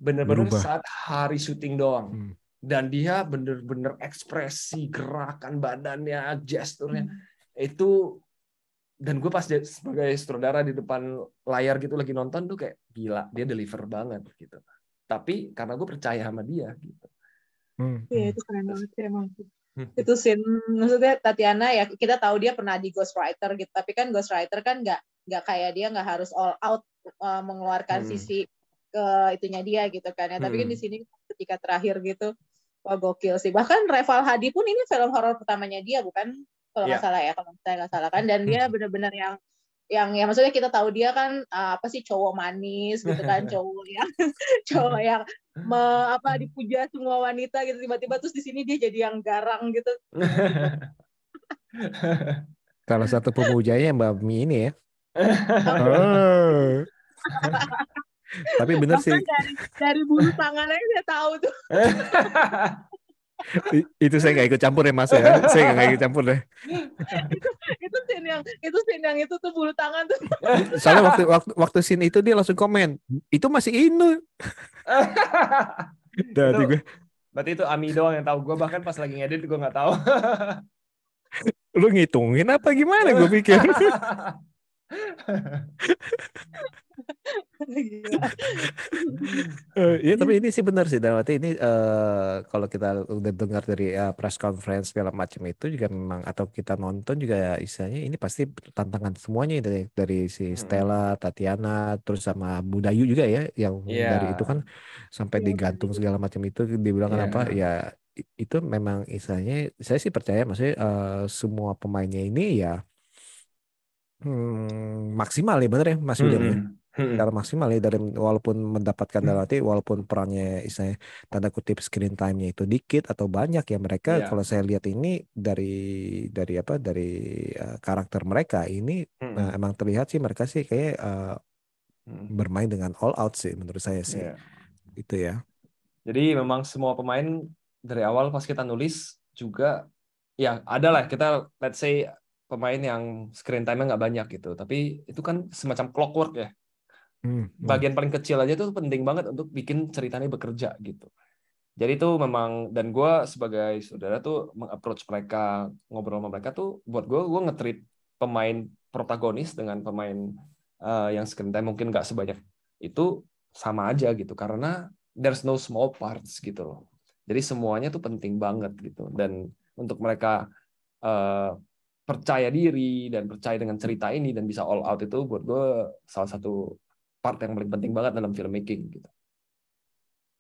Benar-benar saat hari syuting doang. Dan dia benar-benar ekspresi, gerakan badannya, gesturnya itu. Dan gue pas sebagai sutradara di depan layar gitu lagi nonton tuh kayak gila, dia deliver banget gitu. Tapi karena gue percaya sama dia gitu. Iya, itu keren banget sih emang. Itu scene, maksudnya Tatiana ya, kita tahu dia pernah di Ghostwriter gitu, tapi kan Ghostwriter kan nggak kayak dia nggak harus all out mengeluarkan sisi ke itunya dia gitu kan ya. Tapi kan di sini ketika terakhir gitu, wah gokil sih. Bahkan Reval Hadi pun ini film horor pertamanya dia, bukan? Kalau nggak salah ya, kalau saya nggak salah kan. Dan dia benar-benar yang ya maksudnya kita tahu dia kan apa sih, cowok manis gitu kan, cowok yang dipuja semua wanita gitu, tiba-tiba terus di sini dia jadi yang garang gitu. Salah satu pemujanya Mbak Mi ini ya. Tapi bener sih. Dari bulu tangannya saya tahu tuh. Itu saya nggak ikut campur ya Mas ya. Saya nggak ikut campur deh. itu scene yang itu tuh bulu tangan tuh. Soalnya waktu scene itu dia langsung komen, itu masih Inu. Berarti itu Ami doang yang tahu. Gue bahkan pas lagi ngedit gue nggak tahu. Lu ngitungin apa gimana gue pikir. Iya, tapi ini sih benar sih, dan waktu ini kalau kita udah dengar dari press conference segala macam itu juga memang, atau kita nonton juga istilahnya ini pasti tantangan semuanya dari si Stella, Tatiana, terus sama Budayu juga ya, yang dari itu kan sampai digantung segala macam itu dibilang apa ya, itu memang istilahnya saya sih percaya maksudnya semua pemainnya ini ya maksimal ya, bener ya Mas William ya. secara maksimal ya, dari walaupun mendapatkan dalam arti walaupun perannya istilahnya tanda kutip screen time-nya itu dikit atau banyak ya, mereka Iya. kalau saya lihat ini dari apa dari karakter mereka ini emang terlihat sih mereka sih kayak bermain dengan all out sih menurut saya sih. Iya. Itu ya. Jadi memang semua pemain dari awal pas kita nulis juga ya ada lah kita let's say pemain yang screen time-nya nggak banyak gitu, tapi itu kan semacam clockwork ya. Bagian paling kecil aja tuh penting banget untuk bikin ceritanya bekerja gitu. Jadi itu memang, dan gue sebagai saudara tuh meng-approach mereka, ngobrol sama mereka tuh buat gue nge-treat pemain protagonis dengan pemain yang screen time mungkin nggak sebanyak itu sama aja gitu, karena there's no small parts gitu loh. Jadi semuanya tuh penting banget gitu, dan untuk mereka percaya diri dan percaya dengan cerita ini dan bisa all out itu buat gue salah satu part yang paling penting banget dalam filmmaking gitu.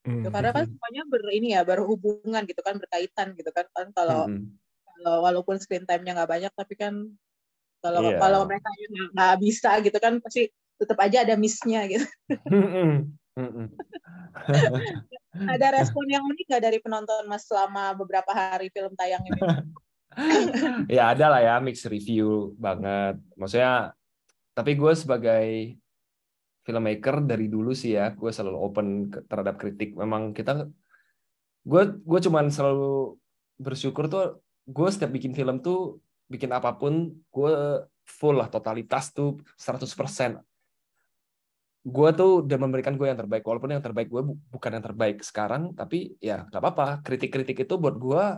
Karena kan semuanya berhubungan gitu kan, berkaitan gitu kan. Kalau walaupun screen time-nya nggak banyak, tapi kan kalau mereka nggak bisa gitu kan, pasti tetap aja ada miss-nya gitu. Ada respon yang unik nggak dari penonton Mas selama beberapa hari film tayang ini? Ya ada lah ya, mixed review banget. Maksudnya, tapi gue sebagai filmmaker dari dulu sih ya, gue selalu open terhadap kritik. Memang gue cuman selalu bersyukur tuh, gue setiap bikin film tuh, bikin apapun, gue full lah, totalitas tuh 100%. Gue tuh udah memberikan gue yang terbaik, walaupun yang terbaik gue bukan yang terbaik sekarang, tapi ya nggak apa-apa. Kritik-kritik itu buat gue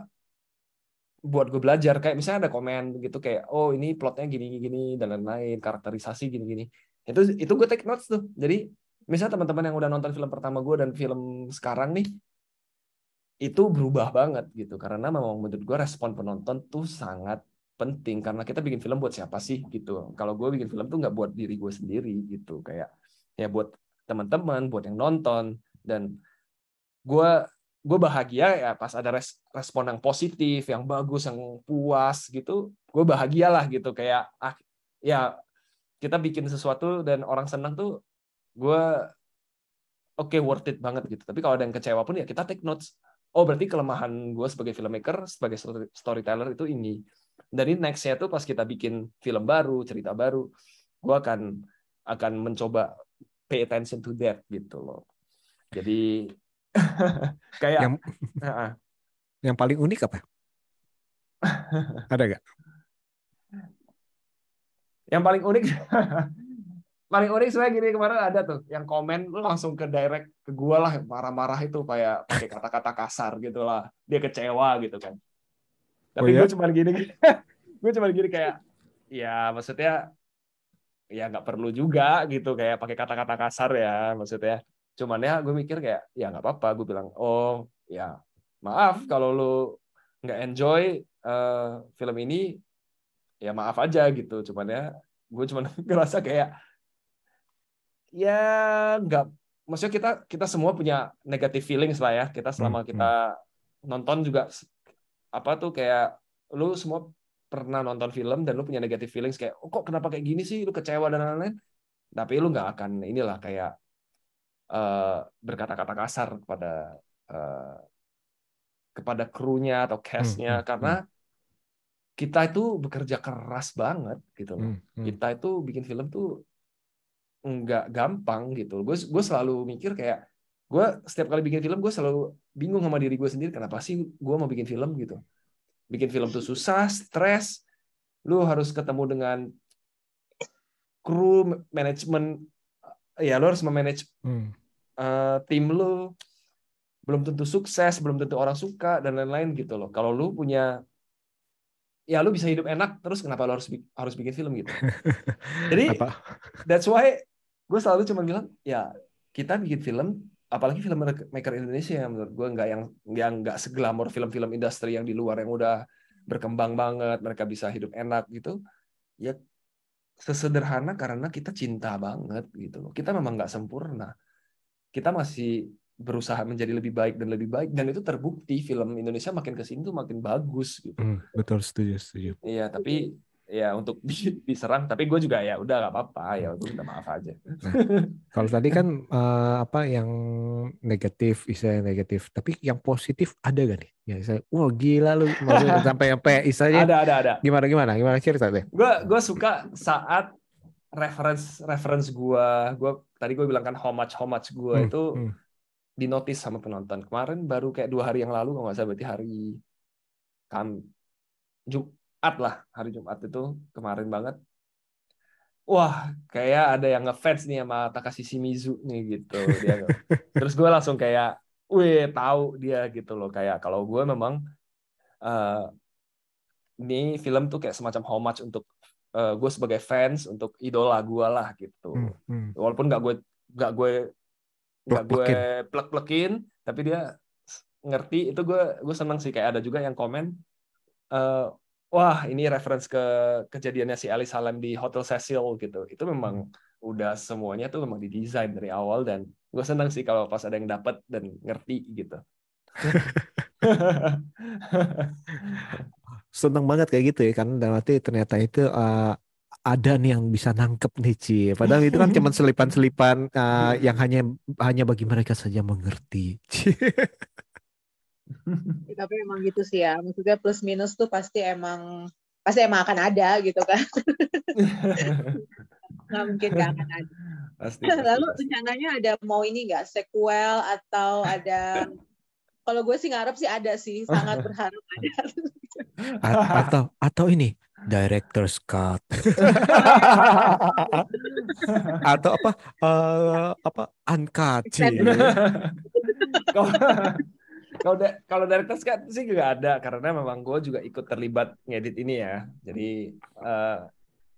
belajar. Kayak misalnya ada komen gitu kayak, oh ini plotnya gini-gini dan lain-lain, karakterisasi gini-gini. Itu gue take notes tuh. Jadi misalnya teman-teman yang udah nonton film pertama gue dan film sekarang nih, itu berubah banget gitu. Karena memang menurut gue respon penonton tuh sangat penting, karena kita bikin film buat siapa sih gitu. Kalau gue bikin film tuh nggak buat diri gue sendiri gitu, kayak ya buat teman-teman, buat yang nonton. Dan gue bahagia ya pas ada respon yang positif, yang bagus, yang puas gitu. Gue bahagialah gitu, kayak ya kita bikin sesuatu dan orang senang tuh, gue oke, worth it banget gitu. Tapi kalau ada yang kecewa pun ya kita take notes. Oh berarti kelemahan gue sebagai filmmaker, sebagai storyteller itu ini. Dari next-nya tuh pas kita bikin film baru, cerita baru, gue akan mencoba pay attention to that gitu loh. Jadi kayak yang paling unik apa? Ada gak? Yang paling unik sebenarnya gini, kemarin ada tuh yang komen lu langsung ke direct ke gue lah, marah-marah itu kayak pakai kata-kata kasar gitu lah, dia kecewa gitu kan. Tapi gue cuma gini kayak ya maksudnya ya nggak perlu juga gitu kayak pakai kata-kata kasar ya maksudnya. Cuman ya gue mikir kayak ya nggak apa-apa, gue bilang oh ya maaf kalau lu nggak enjoy film ini, ya maaf aja gitu. Cuman ya gue cuman ngerasa kayak ya nggak, maksudnya kita semua punya negative feelings lah ya, kita selama kita nonton juga apa tuh kayak lu semua pernah nonton film dan lu punya negative feelings kayak oh, kok kenapa kayak gini sih, lu kecewa dan lain-lain, tapi lu nggak akan inilah kayak berkata-kata kasar kepada krunya atau castnya, karena kita itu bekerja keras banget gitu loh. Kita itu bikin film tuh nggak gampang gitu. Gue selalu mikir kayak gue setiap kali bikin film gue selalu bingung sama diri gue sendiri, kenapa sih gue mau bikin film gitu. Bikin film tuh susah, stres, lu harus ketemu dengan kru, manajemen, ya lu harus memanage tim lu, belum tentu sukses, belum tentu orang suka dan lain-lain gitu loh. Kalau lu punya ya lu bisa hidup enak terus, kenapa lu harus bikin film gitu. Jadi that's why gue selalu cuma bilang ya kita bikin film, apalagi film maker Indonesia yang menurut gue nggak seglamor film-film industri yang di luar yang udah berkembang banget, mereka bisa hidup enak gitu ya, sesederhana karena kita cinta banget gitu loh. Kita memang nggak sempurna, kita masih berusaha menjadi lebih baik dan itu terbukti film Indonesia makin kesini tuh makin bagus gitu. Betul, setuju. Iya, tapi ya untuk diserang, tapi gue juga ya udah nggak apa-apa, ya gue minta maaf aja. Nah, kalau tadi kan apa yang negatif, istilahnya negatif, tapi yang positif ada gak nih? Ya, saya, wah gila lu, maksudnya sampai istilahnya Ada. gimana cerita deh? Gue suka saat reference gue tadi gue bilang kan how much gue itu dinotis sama penonton. Kemarin baru kayak 2 hari yang lalu, kalau nggak salah berarti hari Jumat lah, hari Jumat itu kemarin banget. Wah, kayak ada yang ngefans nih sama Takashi Shimizu nih gitu. Terus gue langsung kayak, wih tahu dia gitu loh. Kayak kalau gue memang ini film tuh kayak semacam homage untuk gue sebagai fans, untuk idola gue lah gitu. Walaupun nggak gue plek-plekin, tapi dia ngerti. Itu gue seneng sih, kayak ada juga yang komen, wah ini reference ke kejadiannya si Ellis Salam di Hotel Cecil gitu. Itu memang udah semuanya tuh memang didesain dari awal, dan gue seneng sih kalau pas ada yang dapat dan ngerti gitu. Seneng banget kayak gitu ya, karena dalam arti ternyata itu ada nih yang bisa nangkep nih Ci. Padahal itu kan cuma selipan-selipan yang hanya bagi mereka saja mengerti. Tapi emang gitu sih ya, maksudnya plus minus tuh pasti emang akan ada gitu kan. Nggak mungkin nggak akan ada. Pasti. Lalu rencananya ada mau ini nggak, sequel atau ada? Kalau gue sih ngarep sih ada sih, sangat berharap ada. Atau ini director's cut. Atau apa uncut sih. Kalau director's cut sih nggak ada, karena memang gue juga ikut terlibat ngedit ini ya. Jadi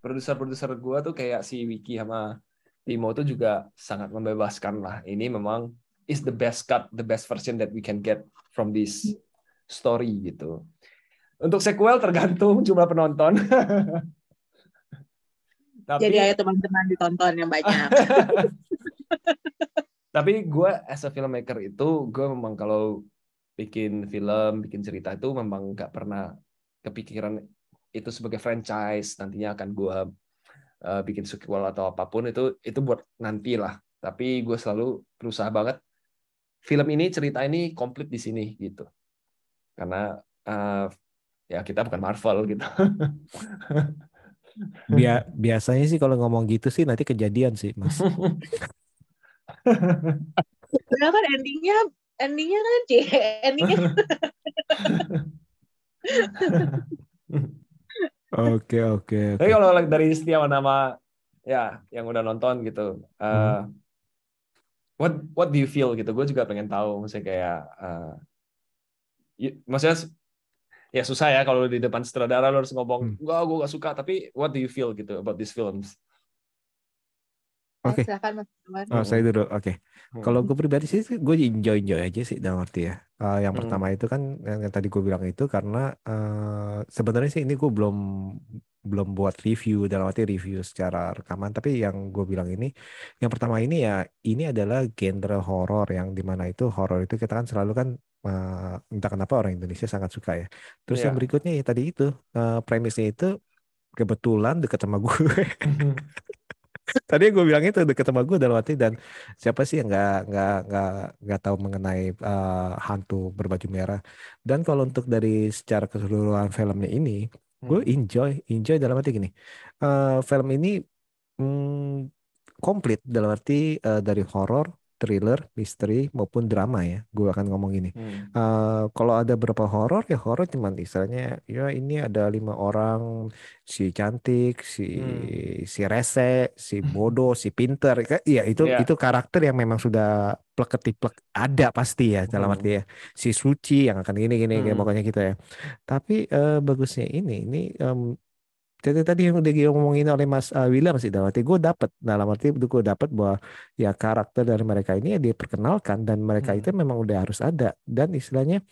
produser gue tuh kayak si Wiki sama Timo tuh juga sangat membebaskan lah. Ini memang is the best cut, the best version that we can get from this story gitu. Untuk sequel tergantung jumlah penonton. Jadi ayo teman-teman ditonton yang banyak. Tapi gue as a filmmaker itu, gue memang kalau bikin film, bikin cerita itu memang nggak pernah kepikiran itu sebagai franchise. Nantinya akan gue bikin sequel atau apapun, itu buat nanti lah. Tapi gue selalu berusaha banget film ini, cerita ini komplit di sini gitu. Karena ya kita bukan Marvel gitu. Biasanya sih kalau ngomong gitu sih nanti kejadian sih, Mas. Padahal kan endingnya kan endingnya. Oke. Tapi kalau dari setiap nama ya yang udah nonton gitu, what do you feel gitu? Gue juga pengen tahu, maksudnya kayak maksudnya ya susah ya kalau di depan sutradara lo harus ngomong, gue gak suka, tapi what do you feel gitu about these films? Oke. Silakan Mas. Saya dulu. Oke. Kalau gue pribadi sih, gue enjoy aja sih dalam arti ya. Yang pertama itu kan yang tadi gue bilang itu karena sebenarnya sih ini gue belum buat review, dalam arti review secara rekaman, tapi yang gue bilang ini, yang pertama ini ya, ini adalah genre horor, yang dimana itu horor itu kita kan selalu kan entah kenapa orang Indonesia sangat suka ya. Terus yang berikutnya ya tadi itu premisnya itu kebetulan dekat sama gue. Tadi gue bilang itu deket sama gue dalam arti, dan siapa sih yang nggak tahu mengenai hantu berbaju merah. Dan kalau untuk dari secara keseluruhan filmnya ini, gue enjoy dalam arti gini, film ini komplit dalam arti dari horor, thriller, misteri maupun drama ya. Gue akan ngomong ini. Kalau ada berapa horor ya, horor cuman misalnya ya ini ada 5 orang, si cantik, si rese, si bodoh, si pinter. Ya itu karakter yang memang sudah plek-ketiplek ada pasti ya, dalam arti ya. Si suci yang akan gini pokoknya gitu ya. Tapi bagusnya ini tadi yang udah ngomongin oleh Mas William sih, dalam arti gue dapat bahwa ya karakter dari mereka ini ya diperkenalkan, dan mereka itu memang udah harus ada, dan istilahnya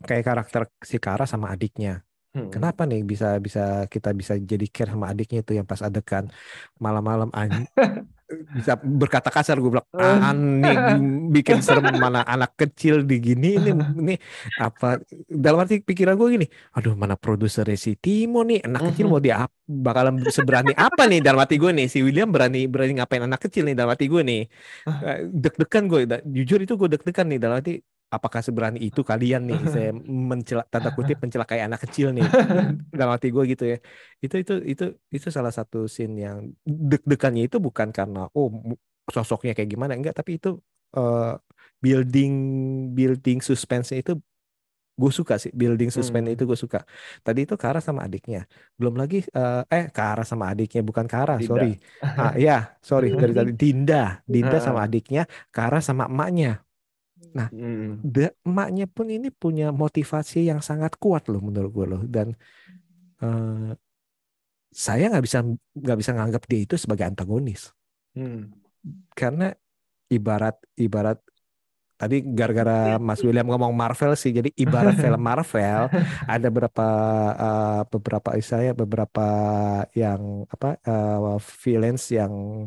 kayak karakter si Kara sama adiknya. Kenapa nih kita bisa jadi care sama adiknya itu yang pas adegan malam-malam bisa berkata kasar. Gue bilang nih bikin serem, mana anak kecil digini ini apa, dalam arti pikiran gue gini, aduh mana produsernya si Timo nih, anak kecil mau dia bakalan seberani apa nih, dalam hati gue nih si William berani ngapain anak kecil nih, dalam hati gue nih. Deg-degan gue, jujur itu gue deg-degan nih, dalam arti apakah seberani itu kalian nih saya tanda kutip mencelakai anak kecil nih, dalam hati gue gitu ya. Itu salah satu scene yang deg-degannya itu bukan karena sosoknya kayak gimana, enggak, tapi itu eh, building building suspense itu gue suka sih, building suspense itu gue suka. Tadi itu Kara sama adiknya, belum lagi Kara sama adiknya, bukan Kara, sorry. Tidak. Ya sorry, dari tadi Dinda sama Heeh. adiknya, Kara sama emaknya. Nah, emaknya pun ini punya motivasi yang sangat kuat loh menurut gue loh, dan eh, saya nggak bisa nganggap dia itu sebagai antagonis, karena ibarat ibarat tadi gara-gara Mas William ngomong Marvel sih, jadi ibarat film Marvel ada beberapa istilahnya, beberapa yang apa villains yang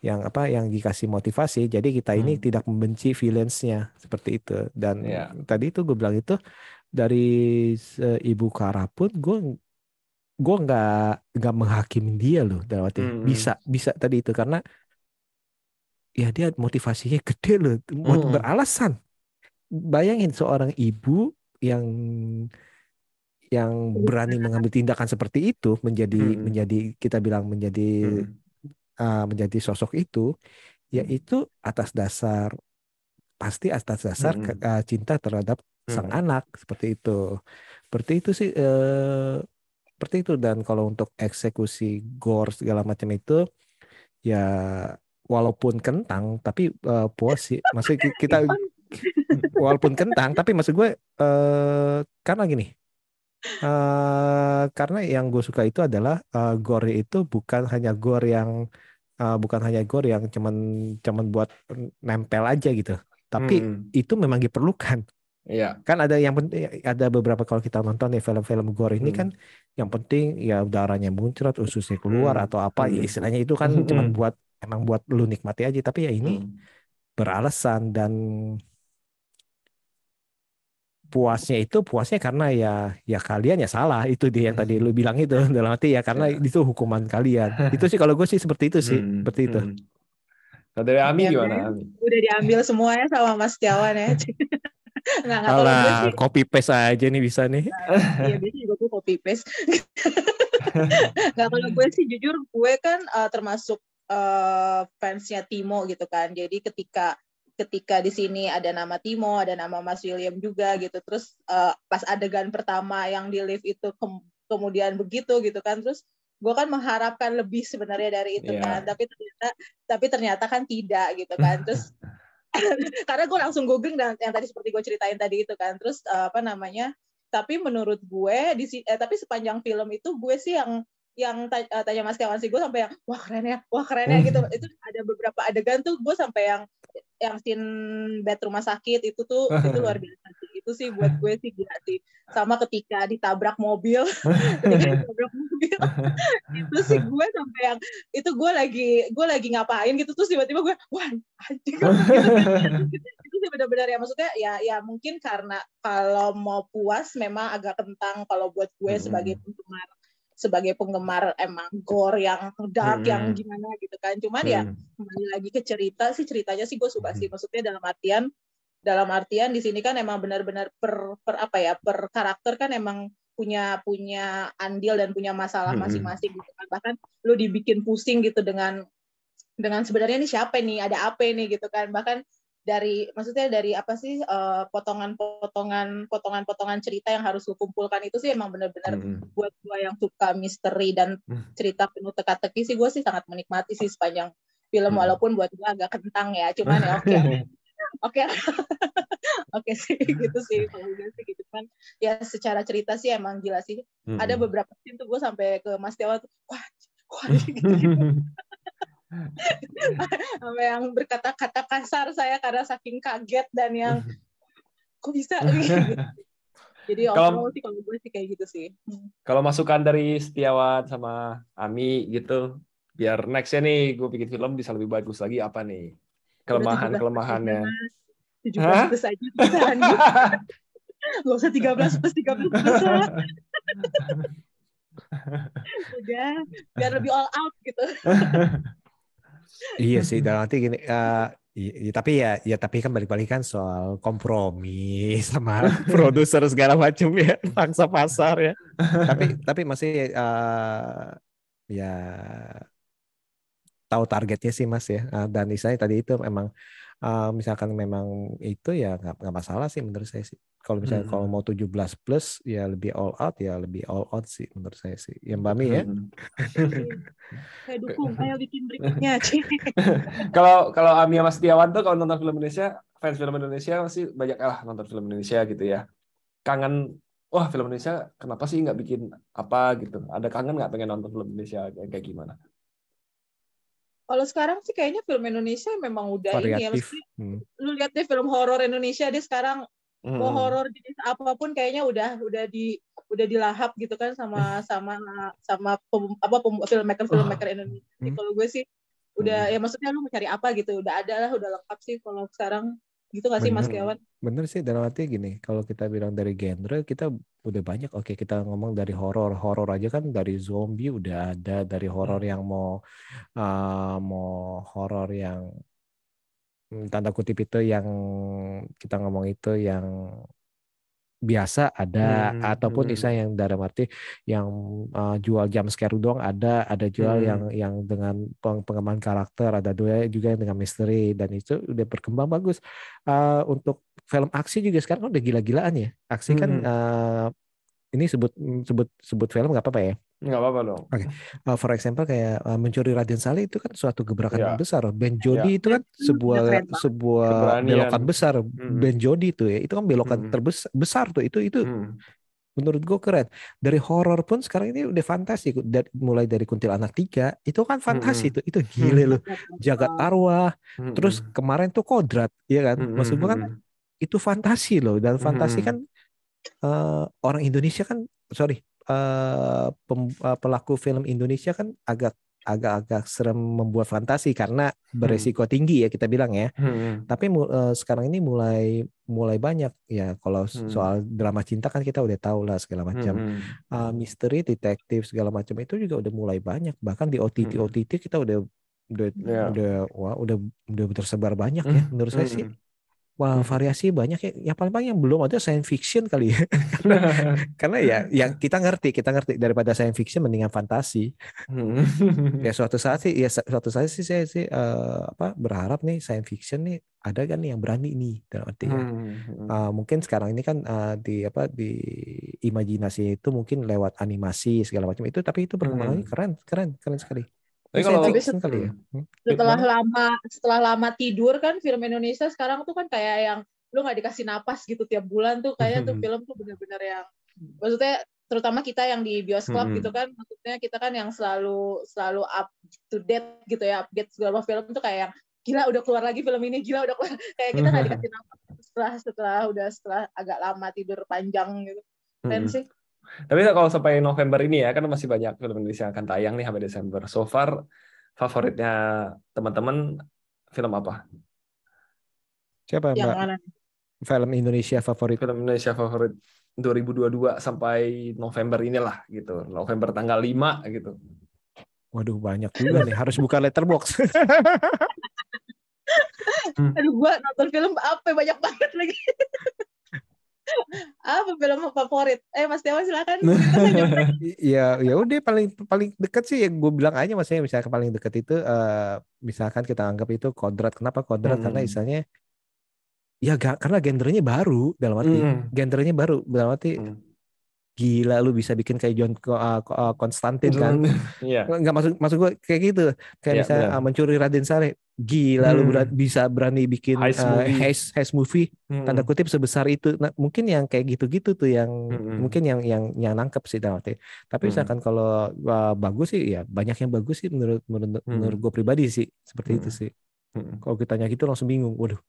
apa yang dikasih motivasi, jadi kita ini tidak membenci villainsnya seperti itu. Dan Ya. tadi itu gue bilang itu dari Ibu Kara pun gue nggak menghakimi dia loh, dalam arti bisa tadi itu, karena ya dia motivasinya gede loh, beralasan. Bayangin seorang ibu yang berani mengambil tindakan seperti itu, menjadi kita bilang menjadi sosok itu, yaitu pasti atas dasar cinta terhadap sang anak, seperti itu. Seperti itu sih, seperti itu. Dan kalau untuk eksekusi gore segala macam itu ya walaupun kentang tapi puas sih. Maksudnya kita walaupun kentang tapi maksud gue karena gini, karena yang gue suka itu adalah gore itu bukan hanya gore yang cuman buat nempel aja gitu. Tapi itu memang diperlukan. Iya. Kan ada beberapa, kalau kita nonton nih film-film gore ini kan yang penting ya darahnya muncrat, ususnya keluar atau apa, ya istilahnya itu kan cuman buat lu nikmati aja. Tapi ya ini beralasan, dan puasnya karena ya kalian ya salah, itu dia yang tadi lu bilang itu, dalam arti ya karena Ya. itu hukuman kalian. Itu sih kalau gue sih seperti itu sih, seperti itu. Kalau dari Ami Ya, gimana, Ami? udah diambil semuanya sama Mas Tiawan ya. Nggak kalau gue Alah, sih, copy paste aja nih bisa nih. iya biasanya juga gue copy paste. Nggak, kalau gue sih jujur gue kan termasuk fansnya Timo gitu kan. Jadi ketika di sini ada nama Timo, ada nama Mas William juga gitu. Terus pas adegan pertama yang di lift itu kemudian begitu gitu kan. Terus gue kan mengharapkan lebih sebenarnya dari itu kan. Tapi ternyata kan tidak gitu kan. Terus karena gue langsung googling, dan yang tadi seperti gue ceritain tadi itu kan. Terus tapi menurut gue tapi sepanjang film itu gue sih yang tanya Mas Kawan sih, gue sampai yang wah keren ya gitu. Itu ada beberapa adegan tuh gue sampai yang scene bed rumah sakit itu tuh itu luar biasa sih. Itu sih buat gue sih gila sih. Sama ketika ditabrak mobil itu sih gue sampai yang itu gue lagi ngapain gitu, terus tiba-tiba gue wah anjing gitu. Itu sih benar-benar ya, maksudnya ya mungkin karena kalau mau puas memang agak kentang kalau buat gue sebagai penggemar emang gore yang dark yang gimana gitu kan. Cuman ya kembali lagi ke ceritanya sih gue suka sih, maksudnya dalam artian di sini kan emang benar-benar per karakter kan emang punya andil dan punya masalah masing-masing gitu kan. Bahkan lu dibikin pusing gitu dengan sebenarnya ini siapa nih, ada apa nih gitu kan. Bahkan maksudnya dari apa sih potongan cerita yang harus lu kumpulkan itu sih emang benar-benar buat gue yang suka misteri dan cerita penuh teka-teki sih, gue sih sangat menikmati sih sepanjang film, walaupun buat gue agak kentang ya, cuman ya oke sih gitu sih kalau gue sih gitu kan. Ya secara cerita sih emang gila sih. Ada beberapa scene tuh gue sampai ke Mas Tiawa tuh wah gitu. Sampai yang berkata-kata kasar saya karena saking kaget dan yang kok bisa gitu. Jadi overall sih kalau gue sih kayak gitu sih. Kalau masukan dari Setiawan sama Ami gitu, Biar nextnya nih gue bikin film bisa lebih bagus lagi apa nih Udah 17 kelemahannya. plus aja, 17 plus aja bisa anjir. Gak usah 13 plus 13 plus lah. Udah, biar lebih all out gitu. Iya sih, dalam arti gini, tapi tapi kan balik-balik kan soal kompromi sama produser segala macam ya, pangsa pasar ya. Tapi masih ya tahu targetnya sih Mas ya. Dan misalnya tadi itu memang misalkan memang itu ya nggak masalah sih menurut saya sih. Kalau misalnya kalau mau 17 plus ya lebih all out ya lebih all out sih menurut saya sih. Yang Mbak Mi ya. Saya dukung, ayo bikin berikutnya. Kalau Ami sama Setiawan tuh kalau nonton film Indonesia, fans film Indonesia masih banyak nonton film Indonesia gitu ya. Kangen, wah film Indonesia kenapa sih nggak bikin apa gitu? Ada kangen nggak pengen nonton film Indonesia kayak gimana? Kalau sekarang sih kayaknya film Indonesia memang udah variatif. Ini ya. Lu lihat deh film horor Indonesia deh sekarang. Mau horor jenis apapun kayaknya udah dilahap gitu kan sama filmmaker Indonesia. Jadi kalau gue sih udah ya maksudnya lu mencari apa gitu, udah ada lah, udah lengkap sih kalau sekarang gitu nggak sih Mas Kiawan? Bener sih, dalam arti gini, kalau kita bilang dari genre kita udah banyak. Oke, kita ngomong dari horor aja kan, dari zombie udah ada, dari horor yang mau horor yang tanda kutip itu yang kita ngomong itu yang biasa ada, ataupun misalnya yang dalam arti yang jual jump scare doang ada jual yang dengan pengembangan karakter, ada juga yang dengan misteri, dan itu udah berkembang bagus. Untuk film aksi juga sekarang udah gila-gilaan ya. Aksi kan ini sebut film nggak apa-apa ya? Nggak apa-apa dong. Oke. For example kayak Mencuri Raden Saleh itu kan suatu gebrakan besar. Ben Jody itu kan sebuah belokan besar. Ben Jody itu ya, itu kan belokan terbesar tuh. Itu menurut gue keren. Dari horor pun sekarang ini udah fantasi. Mulai dari Kuntilanak 3 itu kan fantasi itu gile loh. Jagat arwah. Terus kemarin tuh Kodrat, ya kan? Maksud gue kan itu fantasi loh, dan fantasi kan orang Indonesia kan pelaku film Indonesia kan agak serem membuat fantasi karena beresiko tinggi ya kita bilang ya. Tapi sekarang ini mulai banyak ya. Kalau soal drama cinta kan kita udah tahu lah segala macam. Misteri, detektif segala macam itu juga udah mulai banyak. Bahkan di OTT kita udah tersebar banyak ya menurut saya sih. Wah, variasi banyak ya. Yang paling banyak yang belum ada science fiction kali ya. karena ya yang kita ngerti daripada science fiction mendingan fantasi. Ya suatu saat sih saya sih berharap nih science fiction nih ada kan nih yang berani nih dalam arti ya. Mungkin sekarang ini kan di imajinasi itu mungkin lewat animasi segala macam itu, tapi itu perkembangannya keren sekali. Tapi kalau kali ya. Setelah lama tidur kan film Indonesia sekarang tuh kan kayak yang lu nggak dikasih napas gitu tiap bulan tuh, kayak tuh film tuh benar-benar yang maksudnya terutama kita yang di bioskop gitu kan, maksudnya kita kan yang selalu up to date gitu ya, update segala film tuh kayak yang gila udah keluar lagi film ini, gila udah keluar, kayak kita nggak dikasih napas setelah agak lama tidur panjang gitu. Keren sih. Tapi kalau sampai November ini ya, kan masih banyak film Indonesia yang akan tayang nih sampai Desember. So far, favoritnya teman-teman film apa? Siapa yang Mbak? Mana? Film Indonesia favorit? Film Indonesia favorit 2022 sampai November inilah gitu. November tanggal 5 gitu. Waduh, banyak juga nih. Harus buka letterbox. Aduh, gua nonton film apa banyak banget lagi. Apa film favorit? Mas Dewa silakan. Ya udah paling dekat sih yang gue bilang aja, maksudnya misalkan paling dekat itu misalkan kita anggap itu Kodrat. Kenapa Kodrat? Karena misalnya ya karena genrenya baru dalam arti genrenya baru dalam arti gila lu bisa bikin kayak John Konstantin kan. Nggak maksud gue kayak gitu, kayak misalnya Mencuri Raden Saleh, gila lu bisa berani bikin heist movie tanda kutip sebesar itu. Nah, mungkin yang kayak gitu-gitu tuh yang mungkin yang nangkep sih dalam arti. Tapi misalkan kalau bagus sih ya banyak yang bagus sih menurut gue pribadi sih seperti itu sih. Kalau kita tanya gitu langsung bingung. Waduh,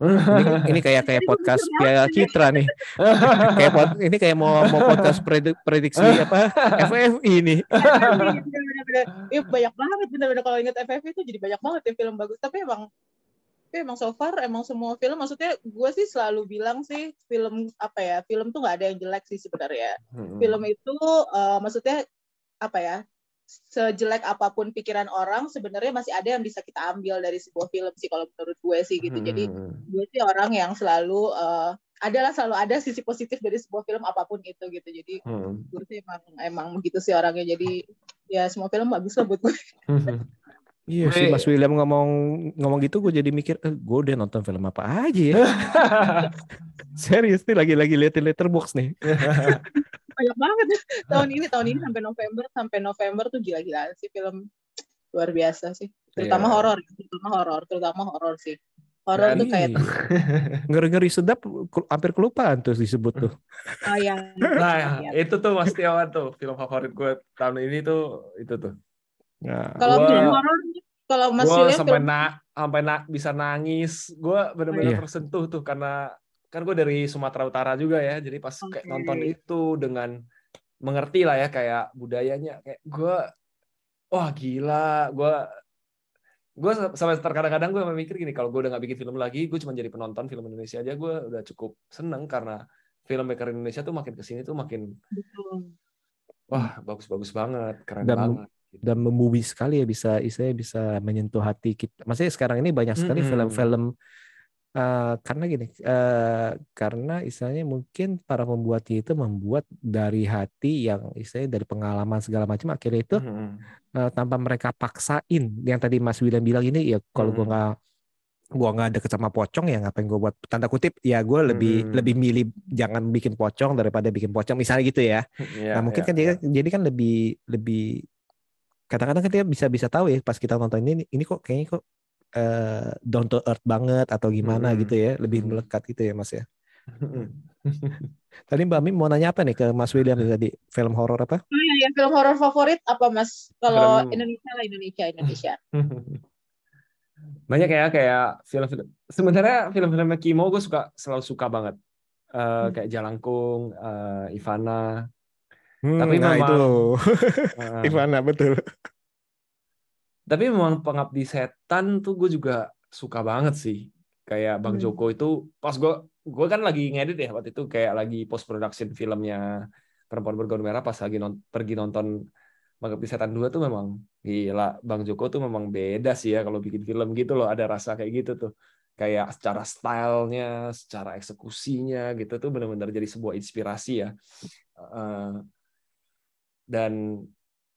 ini kayak podcast kayak Citra nih. Ini kayak mau podcast prediksi apa FFI ini. Iya banyak banget bener-bener kalau inget FFV itu jadi banyak banget ya film bagus. Tapi emang so far emang semua film, maksudnya gue sih selalu bilang sih film apa ya, film tuh nggak ada yang jelek sih sebenarnya. Film itu maksudnya apa ya, sejelek apapun pikiran orang sebenarnya masih ada yang bisa kita ambil dari sebuah film sih kalau menurut gue sih gitu. Jadi gue sih orang yang selalu selalu ada sisi positif dari sebuah film apapun itu gitu. Jadi gue sih emang begitu sih orangnya. Jadi ya semua film bagus lah buat gue. Iya sih Mas William ngomong gitu, gue jadi mikir, gue udah nonton film apa aja ya. Serius nih, lagi liatin Letterboxd nih. Banyak banget tahun ini sampai November tuh gila-gilaan sih film, luar biasa sih. Terutama horor sih. Horor tuh kayak ngeri sedap, hampir kelupaan tuh disebut tuh. Oh ya. Nah, itu tuh Mas Tiawan tuh film favorit gue tahun ini tuh itu tuh. Nah, kalau film horor, kalau Mas William sampai bisa nangis, gue benar-benar tersentuh tuh karena kan gue dari Sumatera Utara juga ya, jadi pas kayak nonton itu dengan mengerti lah ya kayak budayanya, kayak gue wah gila, gue sampai terkadang-kadang gue mikir gini, kalau gue udah nggak bikin film lagi, gue cuma jadi penonton film Indonesia aja, gue udah cukup seneng karena filmmaker Indonesia tuh makin kesini tuh makin wah bagus-bagus banget, keren banget. Dan membubi sekali ya, bisa menyentuh hati kita. Maksudnya sekarang ini banyak sekali film-film karena gini, karena istilahnya mungkin para pembuatnya itu membuat dari hati yang istilahnya dari pengalaman segala macam, akhirnya itu tanpa mereka paksain. Yang tadi Mas William bilang ini ya, kalau gua nggak deket sama pocong ya ngapain gue buat, tanda kutip ya, gue lebih milih jangan bikin pocong daripada bikin pocong misalnya gitu ya. Nah mungkin kan jadi kan lebih kadang-kadang kan dia bisa tahu ya pas kita nonton ini kok kayaknya kok down to earth banget atau gimana gitu ya, lebih melekat gitu ya Mas ya. Tadi Mbak Mim mau nanya apa nih ke Mas William tadi, film horor apa? Ya, film horor favorit apa Mas? Kalau Indonesia. Banyak ya, kayak film-film. Sebenarnya film-filmnya Kimo gue selalu suka banget. Kayak Jalangkung, Ivana. Tapi nah memang itu Ivana betul. Tapi memang Pengabdi Setan tuh gue juga suka banget sih. Kayak Bang Joko itu pas gue kan lagi ngedit ya waktu itu, kayak lagi post production filmnya Perempuan Bergaun Merah, pas lagi pergi nonton Pengabdi Setan 2 tuh memang gila, Bang Joko tuh memang beda sih ya kalau bikin film gitu loh, ada rasa kayak gitu tuh. Kayak secara stylenya, secara eksekusinya gitu tuh benar-benar jadi sebuah inspirasi ya. Dan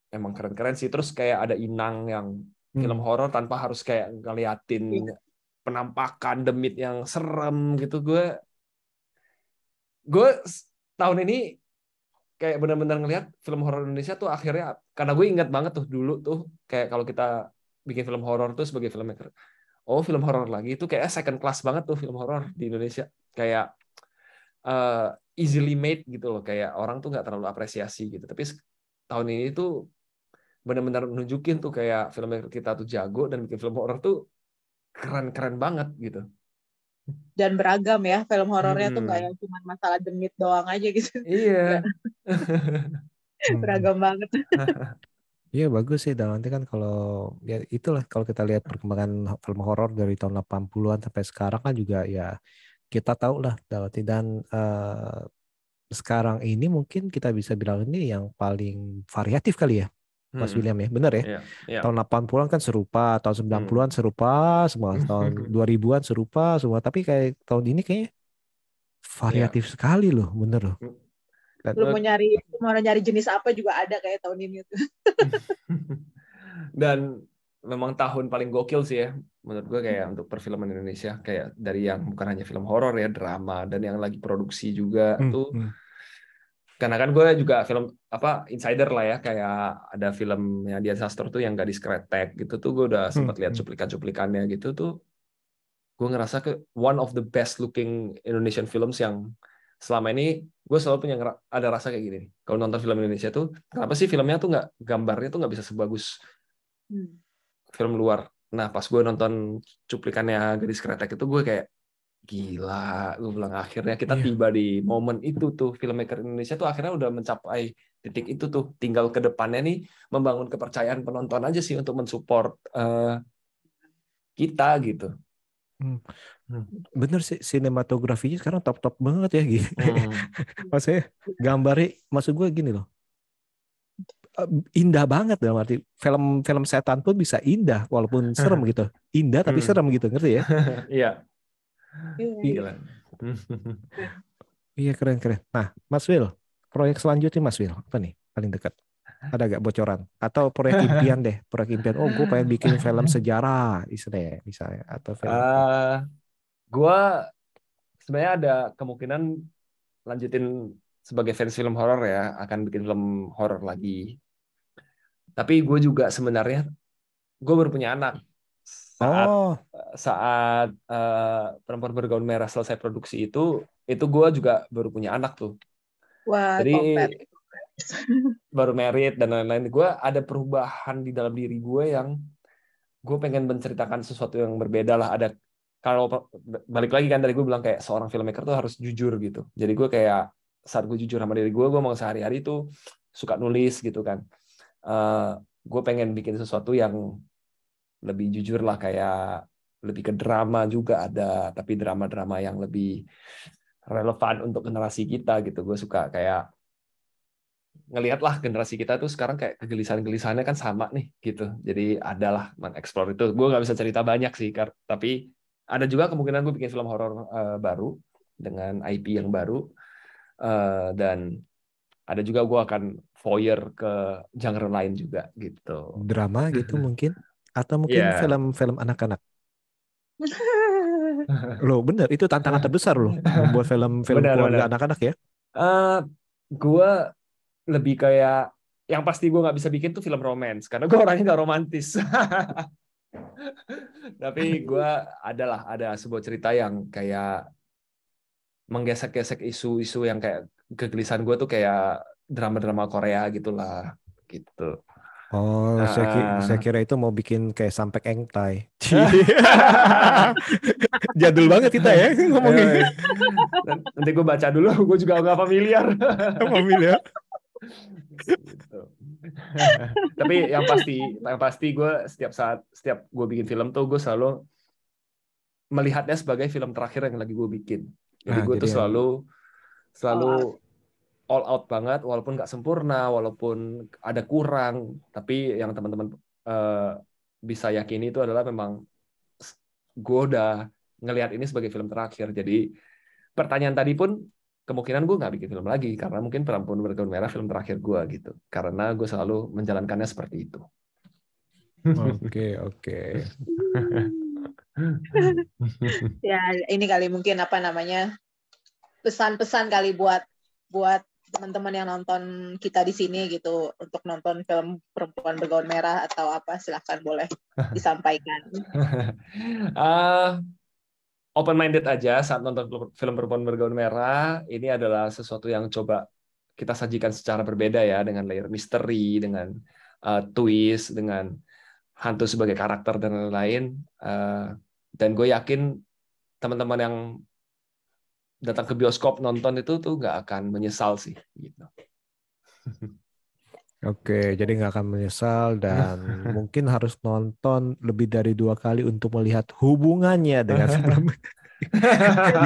emang keren-keren sih. Terus kayak ada Inang yang film horor tanpa harus kayak ngeliatin penampakan demit yang serem gitu. Gue tahun ini kayak benar-benar ngelihat film horor Indonesia tuh akhirnya, karena gue ingat banget tuh dulu tuh kayak kalau kita bikin film horor tuh sebagai filmmaker, film horor lagi itu kayak second class banget tuh film horor di Indonesia, kayak easily made gitu loh, kayak orang tuh nggak terlalu apresiasi gitu. Tapi tahun ini tuh benar-benar nunjukin tuh kayak filmmaker kita tuh jago dan bikin film horor tuh keren-keren banget gitu. Dan beragam ya film horornya tuh nggak yang cuma masalah demit doang aja gitu. Iya. Beragam banget. Iya bagus sih, dan nanti kan kalau ya itulah, kalau kita lihat perkembangan film horor dari tahun 80-an sampai sekarang kan juga ya kita tahu lah, dan sekarang ini mungkin kita bisa bilang ini yang paling variatif kali ya Mas William ya, benar ya? Yeah. Tahun 80-an kan serupa, tahun 90-an serupa semua, tahun 2000-an serupa semua, tapi kayak tahun ini kayaknya variatif sekali loh, bener loh. Lu mau nyari jenis apa juga ada kayak tahun ini tuh. Dan memang tahun paling gokil sih ya menurut gue, kayak untuk perfilman Indonesia, kayak dari yang bukan hanya film horor ya, drama, dan yang lagi produksi juga tuh. Karena kan gue juga film insider lah ya, kayak ada filmnya Dian Sastro tuh yang Gadis Kretek gitu tuh, gue udah sempat lihat cuplikannya gitu tuh. Gue ngerasa one of the best looking Indonesian films yang selama ini gue selalu punya ada rasa kayak gini. Kalau nonton film Indonesia tuh, kenapa sih filmnya tuh gambarnya tuh nggak bisa sebagus film luar. Nah pas gue nonton cuplikannya Gadis Kretek itu, gue kayak gila, gue bilang akhirnya kita Iya. tiba di momen itu tuh, filmmaker Indonesia tuh akhirnya udah mencapai titik itu tuh, tinggal ke depannya nih membangun kepercayaan penonton aja sih untuk mensupport kita gitu. Hmm. Bener sih, sinematografinya sekarang top-top banget ya gitu. Maksudnya gambarnya, maksud gue gini loh, indah banget dalam arti film setan pun bisa indah walaupun serem gitu. Indah tapi serem gitu, ngerti ya? Iya, Iya. gila. Iya, keren. Nah, Mas Will, proyek selanjutnya Mas Will, apa nih paling dekat? Ada gak bocoran? Atau proyek impian deh, proyek impian. Oh, gue pengen bikin film sejarah, misalnya, atau film apa? Gue sebenarnya ada kemungkinan lanjutin sebagai fans film horor ya, akan bikin film horor lagi. Tapi gue juga sebenarnya gue baru punya anak saat Oh, Perempuan Bergaun Merah selesai produksi itu gue juga baru punya anak tuh. Wah, Jadi kompet. baru married dan lain-lain. Gue ada perubahan di dalam diri gue yang gue pengen menceritakan sesuatu yang berbeda lah. Ada, kalau balik lagi kan dari gue bilang kayak seorang filmmaker tuh harus jujur gitu. Jadi gue kayak saat gue jujur sama diri gue mau sehari-hari tuh suka nulis gitu kan. Gue pengen bikin sesuatu yang lebih jujur lah, kayak lebih ke drama juga ada, tapi drama-drama yang lebih relevan untuk generasi kita gitu. Gue suka kayak ngelihat lah generasi kita tuh sekarang kayak kegelisahan-gelisahannya kan sama nih gitu. Jadi adalah mengeksplor itu. Gue nggak bisa cerita banyak sih, tapi ada juga kemungkinan gue bikin film horor baru dengan IP yang baru, dan ada juga gue akan voyeur ke genre lain juga gitu. drama gitu mungkin, atau mungkin Iya. film-film anak-anak. Loh, bener, itu tantangan terbesar loh, membuat film-film keluarga Benar-benar. anak-anak ya. Gue lebih kayak yang pasti gue nggak bisa bikin tuh film romance karena gue orangnya nggak romantis. Tapi gue ada sebuah cerita yang kayak menggesek-gesek isu-isu yang kayak kegelisahan gue tuh kayak drama-drama Korea gitulah gitu. Oh, saya kira itu mau bikin kayak Sampek Engtai. Jadul banget kita ya ngomongin. Nanti gue baca dulu, gue juga nggak familiar. Familiar. Gitu. Tapi yang pasti gue setiap gue bikin film tuh gue selalu melihatnya sebagai film terakhir yang lagi gue bikin. Jadi gue tuh selalu all out banget, walaupun nggak sempurna, walaupun ada kurang, tapi yang teman-teman bisa yakini itu adalah memang gue udah ngelihat ini sebagai film terakhir. Jadi pertanyaan tadi pun kemungkinan gue nggak bikin film lagi karena mungkin Perempuan Bergaun Merah film terakhir gue gitu. Karena gue selalu menjalankannya seperti itu. Oke. Ya, ini kali mungkin apa namanya pesan-pesan kali buat teman-teman yang nonton kita di sini gitu, untuk nonton film Perempuan Bergaun Merah atau apa, silahkan boleh disampaikan. Open minded aja saat nonton film Perempuan Bergaun Merah. Ini adalah sesuatu yang coba kita sajikan secara berbeda ya, dengan layer misteri, dengan twist, dengan hantu sebagai karakter dan lain-lain. Dan gue yakin teman-teman yang datang ke bioskop nonton itu tuh nggak akan menyesal sih gitu. Oke, jadi nggak akan menyesal dan mungkin harus nonton lebih dari 2 kali untuk melihat hubungannya dengan film.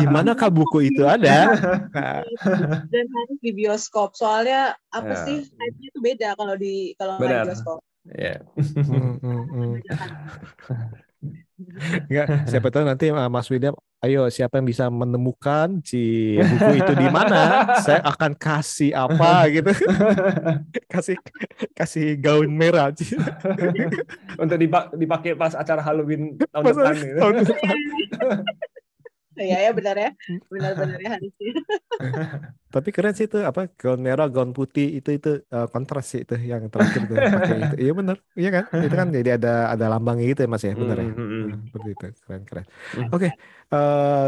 Di manakah buku itu ada? Dan harus di bioskop, soalnya apa sih, hype-nya itu beda kalau nggak di bioskop. Yeah. Enggak, siapa tahu nanti Mas William, ayo siapa yang bisa menemukan si buku itu di mana, saya akan kasih apa gitu. kasih gaun merah untuk dipakai pas acara Halloween tahun depan gitu. Ya benar ya, benar-benar ya harusnya. Tapi keren sih itu, apa, gaun merah, gaun putih itu kontras sih itu yang terakhir tuh pakai itu. Iya benar, iya kan? Itu kan jadi ada lambangnya gitu ya Mas ya, benar ya. Seperti itu, keren. Oke,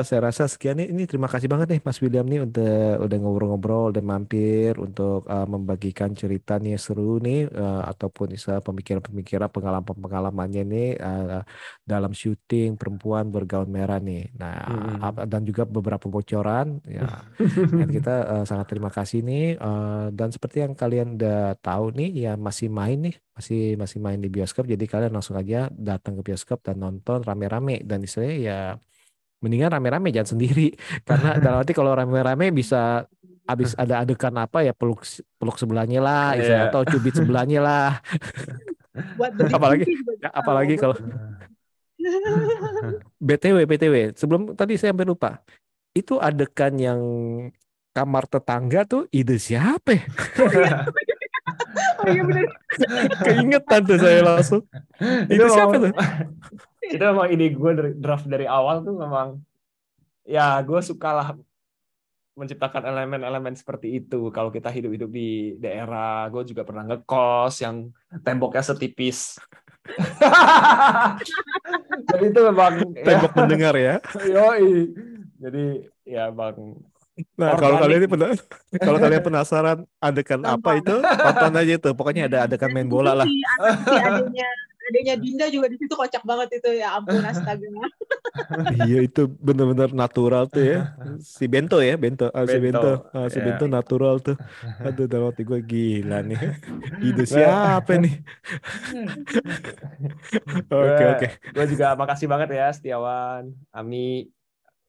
Saya rasa sekian nih. Ini terima kasih banget nih Mas William nih udah ngobrol-ngobrol dan mampir untuk membagikan cerita nih seru nih ataupun bisa pemikiran-pemikiran pengalaman-pengalamannya nih dalam syuting Perempuan Bergaun Merah nih. Nah, dan juga beberapa bocoran ya. Dan kita sangat terima kasih nih dan seperti yang kalian udah tahu nih ya masih main nih masih main di bioskop jadi kalian langsung aja datang ke bioskop dan nonton rame-rame dan istilahnya ya mendingan rame-rame jangan sendiri karena dalam arti kalau rame-rame bisa habis ada adegan apa ya peluk peluk sebelahnya lah istilahnya Iya. atau cubit sebelahnya lah Buat beli apalagi kunci juga bisa loh. apalagi kalau BTW sebelum tadi saya sampai lupa itu adegan yang kamar tetangga tuh ide siapa ya? Oh iya benar. Keingetan tuh saya langsung Itu ide siapa tuh itu memang ide gue dari draft dari awal tuh memang ya gue sukalah menciptakan elemen-elemen seperti itu. Kalau kita hidup-hidup di daerah, gue juga pernah ngekos yang temboknya setipis. Jadi itu memang tembok ya, mendengar ya. yoi. Jadi ya bang Nah, kalau kalian organik. ini kalau kalian penasaran adegan apa Gampang. itu, tonton aja itu. Pokoknya ada adegan Dan main itu bola lah. si adanya Dinda juga di situ kocak banget itu ya ampun astaga. Iya itu benar-benar natural tuh ya. Si Bento ya, Bento. Si Bento. Bento. Si Ya. Bento natural tuh. Aduh, dalam hati gue gila nih. Ide Nah, siapa nih? Oke. gue juga makasih banget ya Setiawan, Ami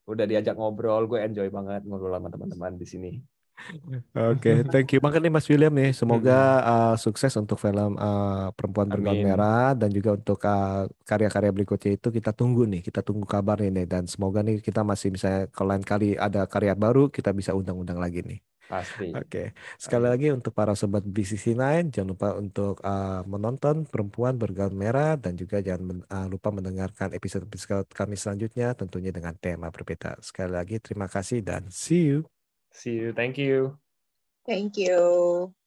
udah diajak ngobrol. Gue enjoy banget ngobrol sama teman-teman di sini. Oke, thank you banget nih Mas William nih. Semoga sukses untuk film Perempuan Bergaun Amin. Merah dan juga untuk karya-karya berikutnya itu kita tunggu nih, kita tunggu kabarnya nih dan semoga nih kita masih bisa kalau lain kali ada karya baru kita bisa undang-undang lagi nih. Pasti. Oke, sekali lagi untuk para sobat BCC9 jangan lupa untuk menonton Perempuan Bergaun Merah dan juga jangan lupa mendengarkan episode-episode kami selanjutnya tentunya dengan tema berbeda. Sekali lagi terima kasih dan see you. See you. Thank you. Thank you.